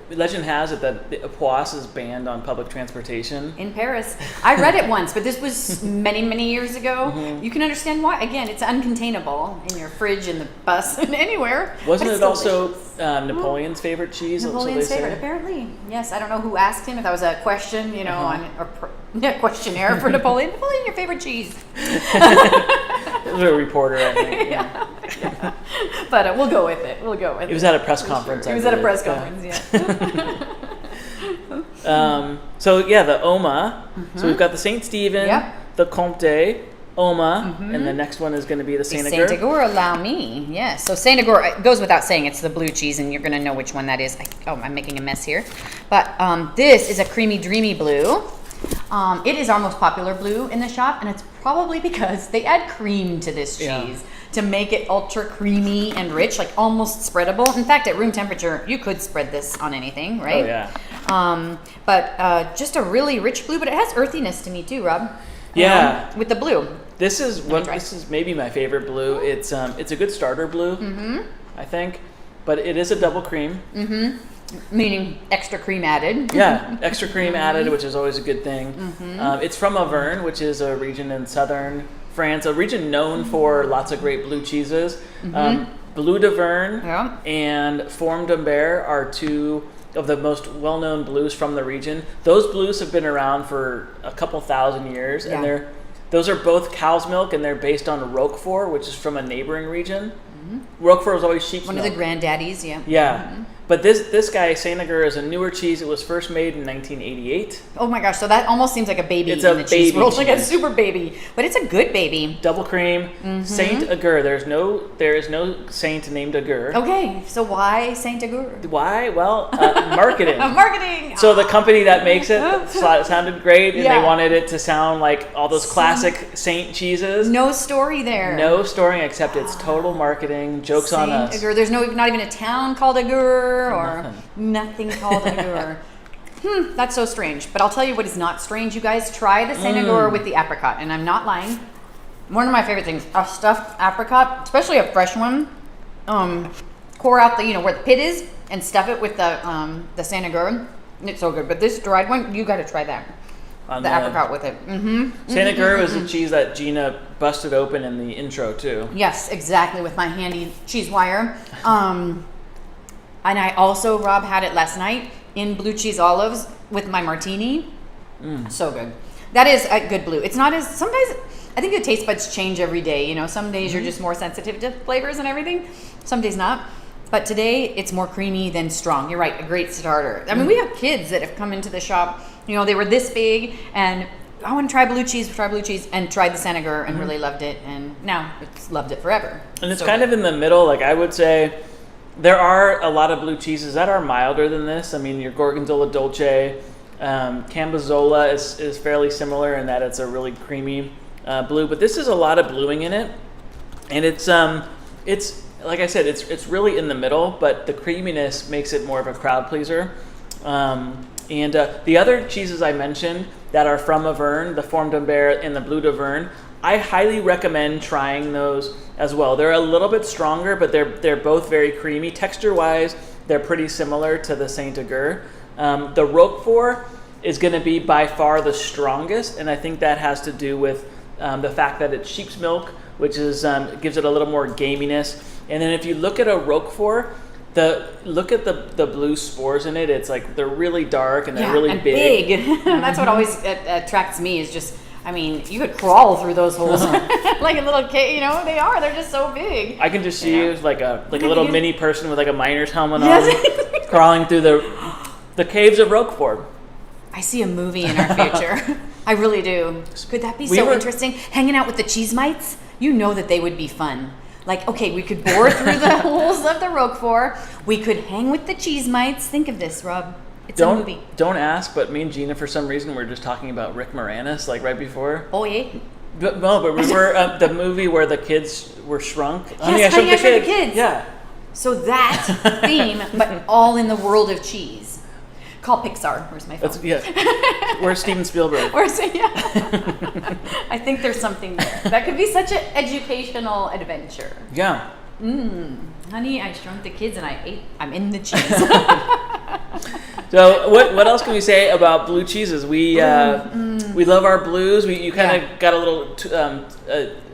legend has it that the Epoisse is banned on public transportation. In Paris. I read it once, but this was many, many years ago. You can understand why. Again, it's uncontainable in your fridge, in the bus, and anywhere. Wasn't it also Napoleon's favorite cheese? Napoleon's favorite, apparently. Yes, I don't know who asked him, if that was a question, questionnaire for Napoleon. Napoleon, your favorite cheese? It was a reporter, I think. Yeah. But we'll go with it. It was at a press conference. It was at a press conference, yeah. So the Oma. So we've got the St. Stephen, the Comte, Oma, and the next one is going to be the Saint Agur. Saint Agur, allow me. Yes. So Saint Agur, it goes without saying, it's the blue cheese, and you're going to know which one that is. I'm making a mess here. But this is a creamy, dreamy blue. It is our most popular blue in the shop, and it's probably because they add cream to this cheese to make it ultra creamy and rich, like almost spreadable. In fact, at room temperature, you could spread this on anything, right? Oh, yeah. But just a really rich blue, but it has earthiness to me too, Rob. Yeah. With the blue. This is maybe my favorite blue. It's a good starter blue, I think, but it is a double cream. Meaning extra cream added. Yeah, extra cream added, which is always a good thing. It's from Auvergne, which is a region in southern France, a region known for lots of great blue cheeses. Bleu d'Auvergne and Forme d'Ambert are two of the most well-known blues from the region. Those blues have been around for a couple thousand years, and those are both cow's milk, and they're based on Roquefort, which is from a neighboring region. Roquefort was always sheep's milk. One of the granddaddies, Yeah. But this guy, Saint Agur, is a newer cheese. It was first made in 1988. Oh my gosh, so that almost seems like a baby It's in a the cheese baby world, like a cheese. super baby. But it's a good baby. Double cream, Saint Agur. There is no saint named Agur. Okay, so why Saint Agur? Why? Well, marketing. Marketing! So the company that makes it sounded great, and Yeah. they wanted it to sound like all those classic Saint cheeses. No story there. No story, except it's total marketing. Jokes on Saint us. Agur. There's not even a town called Agur or nothing called Agur. That's so strange. But I'll tell you what is not strange. You guys try the Saint Agur with the apricot, and I'm not lying. One of my favorite things, a stuffed apricot, especially a fresh one. Core out the where the pit is and stuff it with the Saint Agur. It's so good. But this dried one, you got to try that. The apricot with it. Saint Agur was a cheese that Gina busted open in the intro too. Yes, exactly, with my handy cheese wire. And I also, Rob, had it last night in blue cheese olives with my martini. So good. That is a good blue. It's not as, sometimes, I think the taste buds change every day. Some days you're just more sensitive to flavors and everything. Some days not. But today, it's more creamy than strong. You're right, a great starter. I mean, we have kids that have come into the shop, they were this big, and I want to try blue cheese, and tried the Saint Agur and really loved it, and now it's loved it forever. And it's kind of in the middle. Like, I would say there are a lot of blue cheeses that are milder than this. I mean, your Gorgonzola Dolce, Cambozola is fairly similar in that it's a really creamy blue, but this is a lot of bluing in it, and it's like I said, it's really in the middle, but the creaminess makes it more of a crowd pleaser. And the other cheeses I mentioned that are from Auvergne, the Forme d'Ambert and the Bleu d'Auvergne, I highly recommend trying those as well. They're a little bit stronger, but they're both very creamy. Texture-wise, they're pretty similar to the Saint Agur. The Roquefort is going to be by far the strongest, and I think that has to do with the fact that it's sheep's milk, which is gives it a little more gaminess. And then if you look at a Roquefort, look at the blue spores in it. It's like they're really dark and they're really big. That's what always attracts me is just, I mean, you could crawl through those holes like a little kid. They're just so big. I can just see you like a little mini person with like a miner's helmet on, crawling through the caves of Roquefort. I see a movie in our future. I really do. Could that be so interesting? Hanging out with the cheese mites? That they would be fun. Like, okay, we could bore through the holes of the Roquefort. We could hang with the cheese mites. Think of this, Rob. It's a movie. Don't ask, but me and Gina, for some reason, we're just talking about Rick Moranis, like right before. Oh, yeah? But we were the movie where the kids were shrunk. Yes, Honey, I Shrunk the Kids. Yeah. So that theme, but all in the world of cheese. Call Pixar. Where's my phone? Where's Steven Spielberg? I think there's something there. That could be such an educational adventure. Yeah. Honey, I Shrunk the Kids, and I'm in the cheese. So what else can we say about blue cheeses? We love our blues. You kind of got a little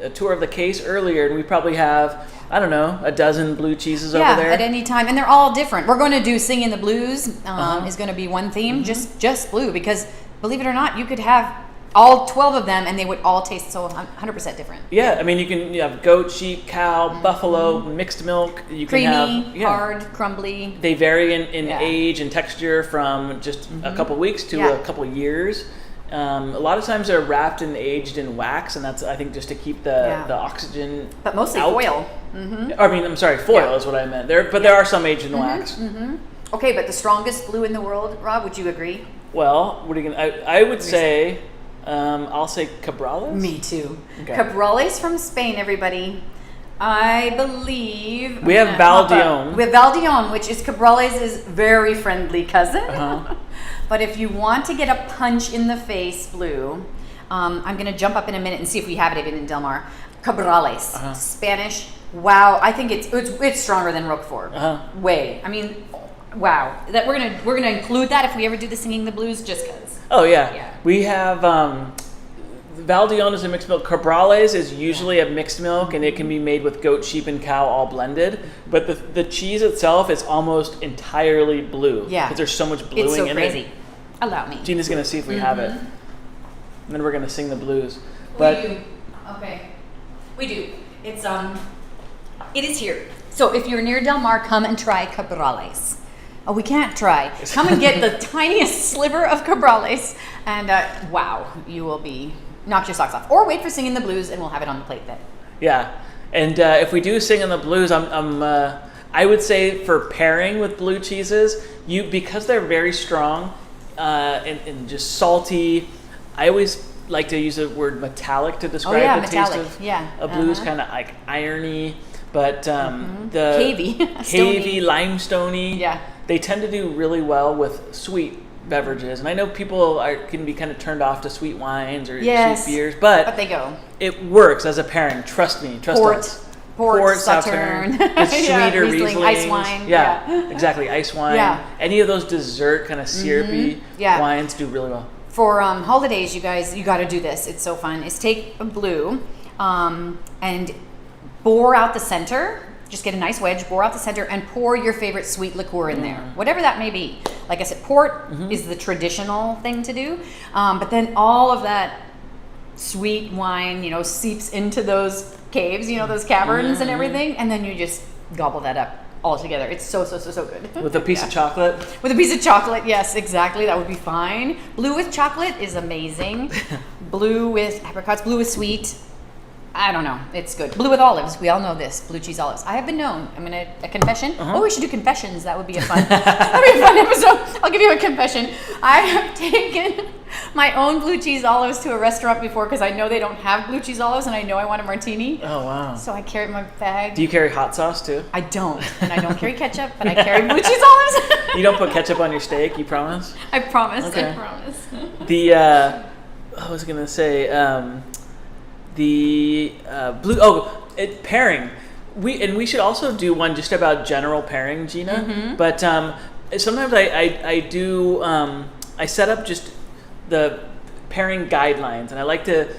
a tour of the case earlier, and we probably have, I don't know, a dozen blue cheeses over there. At any time, and they're all different. We're going to do Singing the Blues is going to be one theme, just blue, because believe it or not, you could have all 12 of them, and they would all taste so 100% different. Yeah, I mean, you have goat, sheep, cow, buffalo, mixed milk. You creamy, can have hard, crumbly. They vary in age and texture from just a couple weeks to a couple years. A lot of times they're wrapped and aged in wax, and that's, I think, just to keep the oxygen But mostly out. foil. I mean, I'm sorry, foil is what I meant. There are some aged in wax. Okay, but the strongest blue in the world, Rob, would you agree? Well, what are you gonna? I would say, I'll say Cabrales. Me too. Okay. Cabrales from Spain, everybody. I believe We have Valdione. We have Valdione, which is Cabrales' very friendly cousin. But if you want to get a punch in the face blue, I'm going to jump up in a minute and see if we have it even in Del Mar. Cabrales, Spanish. Wow, I think it's stronger than Roquefort. Way. I mean, wow. That we're gonna include that if we ever do the Singing the Blues, just because. Oh yeah. We have Valdione is a mixed milk. Cabrales is usually a mixed milk, and it can be made with goat, sheep, and cow all blended. But the cheese itself is almost entirely blue. Yeah. Because there's so much bluing in it. It's so crazy. Allow me. Gina's gonna see if we have it, and then we're gonna sing the blues. We do. Okay. We do. It's It is here. So if you're near Del Mar, come and try Cabrales. Oh, we can't try. Come and get the tiniest sliver of Cabrales, and wow, you will be knock your socks off. Or wait for Singing the Blues, and we'll have it on the plate then. Yeah, and if we do Sing in the Blues, I would say for pairing with blue cheeses, because they're very strong and just salty. I always like to use the word metallic to describe the taste of a blues, kind of like irony, but the cavey, limestoney. Yeah, they tend to do really well with sweet beverages, and I know people can be kind of turned off to sweet wines or sweet beers, but they go. It works as a pairing. Trust me. Trust us. Port, Sauterne. It's sweeter, Riesling, ice wine. Yeah, exactly, ice wine. Yeah. Any of those dessert kind of syrupy wines do really well. For holidays, you guys, you got to do this. It's so fun. Is take a blue and bore out the center. Just get a nice wedge, bore out the center, and pour your favorite sweet liqueur in there, whatever that may be. Like I said, port is the traditional thing to do, but then all of that sweet wine, seeps into those caves, those caverns and everything, and then you just gobble that up all together. It's so good. With a piece of chocolate? With a piece of chocolate, yes, exactly. That would be fine. Blue with chocolate is amazing. Blue with apricots, blue with sweet. I don't know. It's good. Blue with olives. We all know this. Blue cheese olives. I have been known. A confession. Oh, we should do confessions. That would be that'd be a fun episode. I'll give you a confession. I have taken my own blue cheese olives to a restaurant before because I know they don't have blue cheese olives and I know I want a martini. Oh, wow. So I carry my bag. Do you carry hot sauce too? I don't. And I don't carry ketchup, but I carry blue cheese olives. You don't put ketchup on your steak, you promise? I promise. Okay. I promise. I was going to say, pairing. We should also do one just about general pairing, Gina. But sometimes I do I set up just the pairing guidelines, and I like to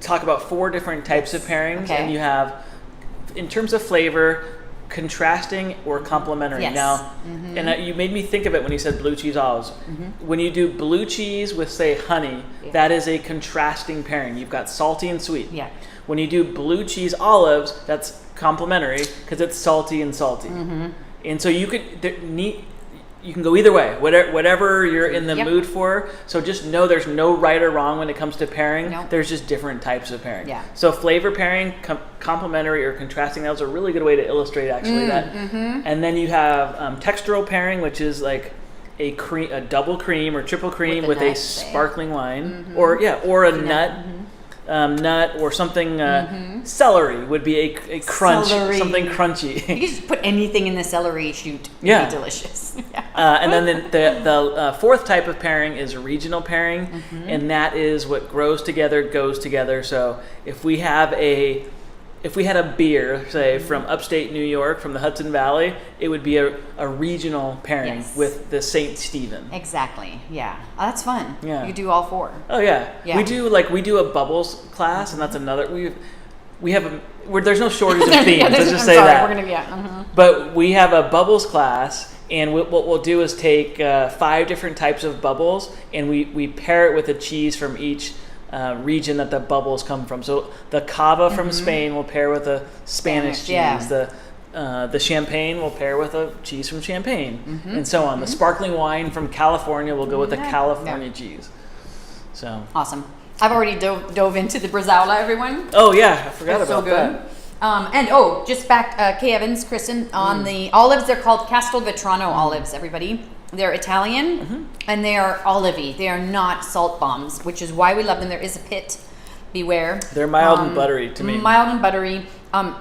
talk about 4 different types of pairings. And you have, in terms of flavor, contrasting or complementary. Yes. Now, and you made me think of it when you said blue cheese olives. When you do blue cheese with, say, honey, that is a contrasting pairing. You've got salty and sweet. Yeah. When you do blue cheese olives, that's complementary because it's salty and salty. And so you can go either way, whatever you're in the mood for. So just know there's no right or wrong when it comes to pairing. Nope. There's just different types of pairing. Yeah. So flavor pairing, complementary or contrasting, that was a really good way to illustrate actually that. And then you have textural pairing, which is like a double cream or triple cream with a sparkling wine, or a nut. Nut or something. Celery would be a crunch, something crunchy. You can just put anything in the celery shoot. It'd be delicious. And then the 4th type of pairing is regional pairing, and that is what grows together, goes together. So if we had a beer, say from upstate New York, from the Hudson Valley, it would be a regional pairing with the St. Stephen. Exactly. Yeah. Oh, that's fun. Yeah. You do all 4. Oh yeah. We do a bubbles class, and that's another. We have there's no shortage of themes. Let's just say that. We're gonna But we have a bubbles class, and what we'll do is take 5 different types of bubbles, and we pair it with a cheese from each region that the bubbles come from. So the cava from Spain will pair with a Spanish cheese. Yeah. The champagne will pair with a cheese from Champagne, and so on. The sparkling wine from California will go with a California cheese. So awesome. I've already dove into the Bresaola, everyone. Oh yeah, I forgot It's about so good. And just back, Kay Evans, Kristen, on the olives, they're called Castelvetrano olives, everybody. They're Italian, and they are olivey. They are not salt bombs, which is why we love them. There is a pit. Beware. They're mild and buttery to me. Mild and buttery.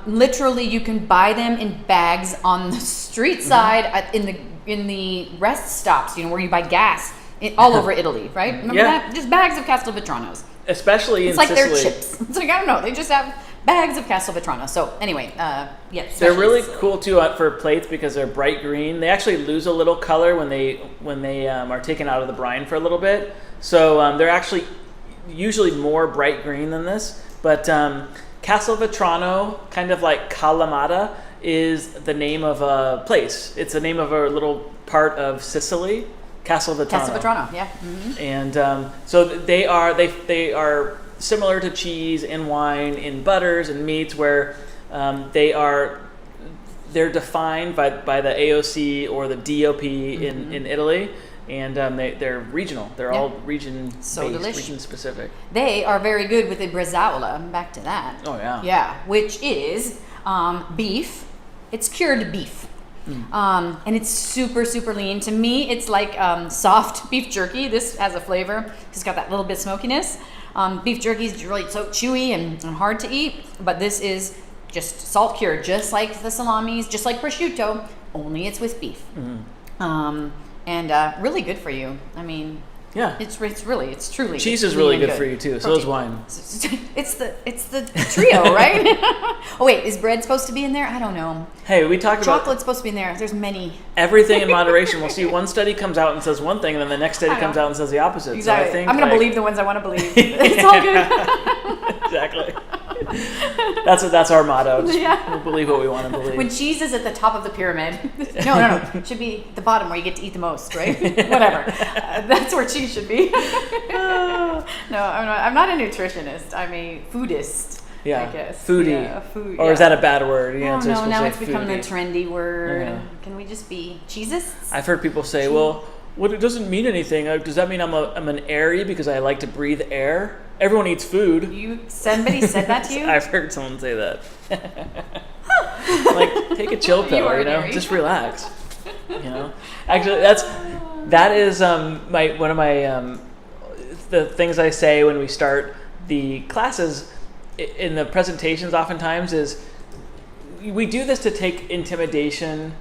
Literally, you can buy them in bags on the street side in the rest stops, where you buy gas all over Italy, right? Remember that? Just bags of Castelvetranos. Especially in Sicily. It's like they're chips. It's like, I don't know. They just have bags of Castelvetrano. So anyway, they're really cool too for plates because they're bright green. They actually lose a little color when they are taken out of the brine for a little bit. So they're actually usually more bright green than this. But Castelvetrano, kind of like Kalamata, is the name of a place. It's the name of a little part of Sicily. Castelvetrano. Yeah. Mm-hmm. And so they are similar to cheese and wine in butters and meats, where they're defined by the AOC or the DOP in Italy, and they're regional. They're all region-based, region-specific. They are very good with the Bresaola. Back to that. Oh yeah. Yeah, which is beef. It's cured beef. And it's super, super lean. To me, it's like soft beef jerky. This has a flavor. It's got that little bit of smokiness. Beef jerky is really so chewy and hard to eat, but this is just salt cured, just like the salamis, just like prosciutto, only it's with beef. And really good for you. I mean, yeah, it's truly cheese is really good for you too. So is wine. It's the trio, right? Oh wait, is bread supposed to be in there? I don't know. Hey, we talked about chocolate's supposed to be in there. There's many. Everything in moderation. We'll see one study comes out and says one thing, and then the next study comes out and says the opposite. Exactly. So I think I'm gonna believe the ones I want to believe. It's all good. Exactly. That's our motto. We'll believe what we want to believe. When cheese is at the top of the pyramid, no, it should be the bottom where you get to eat the most, right? Whatever. That's where cheese should be. No, I'm not a nutritionist. I'm a foodist. Yeah, I guess. Foodie. Yeah, food. Or is that a bad word? No, now it's become foodie. the trendy word. Yeah. Can we just be cheesists? I've heard people say, well, it doesn't mean anything. Does that mean I'm an airy because I like to breathe air? Everyone eats food. Somebody said that to you? I've heard someone say that. Like, take a chill pill, just relax. Actually, that is one of my the things I say when we start the classes in the presentations. Oftentimes is we do this to take intimidation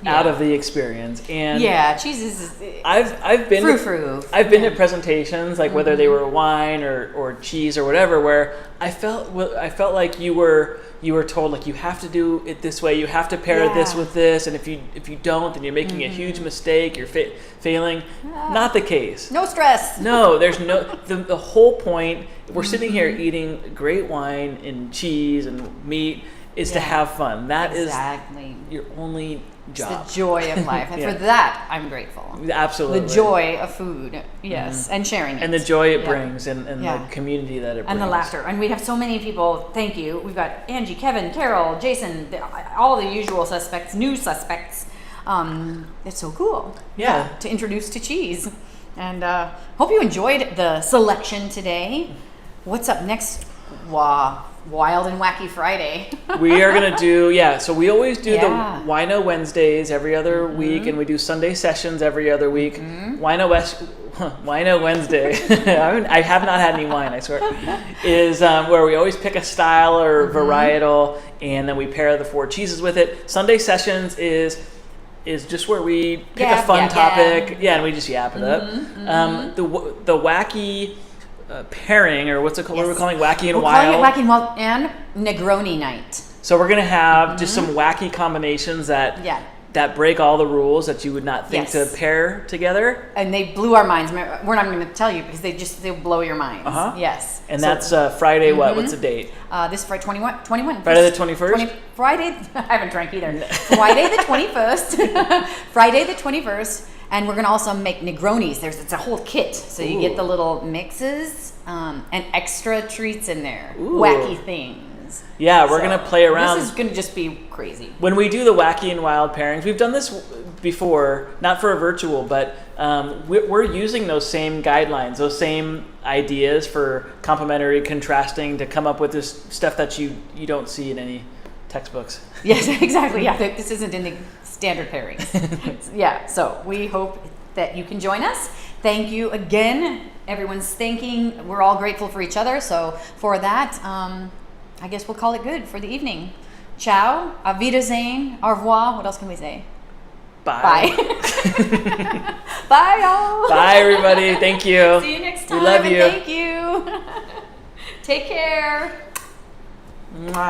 out of the experience, and cheese is. I've been to presentations like whether they were wine or cheese or whatever, where I felt like you were told like you have to do it this way, you have to pair this with this, and if you don't, then you're making a huge mistake, you're failing. Not the case. No stress. No, there's no the whole point. We're sitting here eating great wine and cheese and meat is to have fun. That is your only job. It's the joy of life. And for that, I'm grateful. Absolutely. The joy of food, yes, and sharing it. And the joy it brings and the community that it brings. And the laughter. And we have so many people, thank you. We've got Angie, Kevin, Carol, Jason, all the usual suspects, new suspects. It's so cool. Yeah. To introduce to cheese. And hope you enjoyed the selection today. What's up next? Wild and Wacky Friday. We are going to do, so we always do the Wino Wednesdays every other week, and we do Sunday sessions every other week. Wino Wednesday, I have not had any wine, I swear, is where we always pick a style or varietal, and then we pair the 4 cheeses with it. Sunday sessions is just where we pick a fun topic, and we just yap it up. The wacky pairing, or what's it called? What are we calling Wacky and Wild? We're calling it Wacky and Wild and Negroni Night. So we're going to have just some wacky combinations that break all the rules that you would not think to pair together. And they blew our minds. We're not going to tell you because they'll blow your minds. Yes. And that's Friday, what's the date? This Friday, 21. Friday the 21st? Friday, I haven't drank either. Friday the 21st. Friday the 21st. And we're going to also make Negronis. It's a whole kit. So you get the little mixes and extra treats in there. Wacky things. Yeah, we're going to play around. This is going to just be crazy. When we do the Wacky and Wild pairings, we've done this before, not for a virtual, but we're using those same guidelines, those same ideas for complementary contrasting to come up with this stuff that you don't see in any textbooks. Yes, exactly. Yeah, this isn't in the standard pairings. Yeah, so we hope that you can join us. Thank you again. Everyone's thanking. We're all grateful for each other. So for that, I guess we'll call it good for the evening. Ciao, auf Wiedersehen, au revoir. What else can we say? Bye. Bye. Bye, y'all. Bye, everybody. Thank you. See you next time. We love you. Thank you. Take care. Mwah.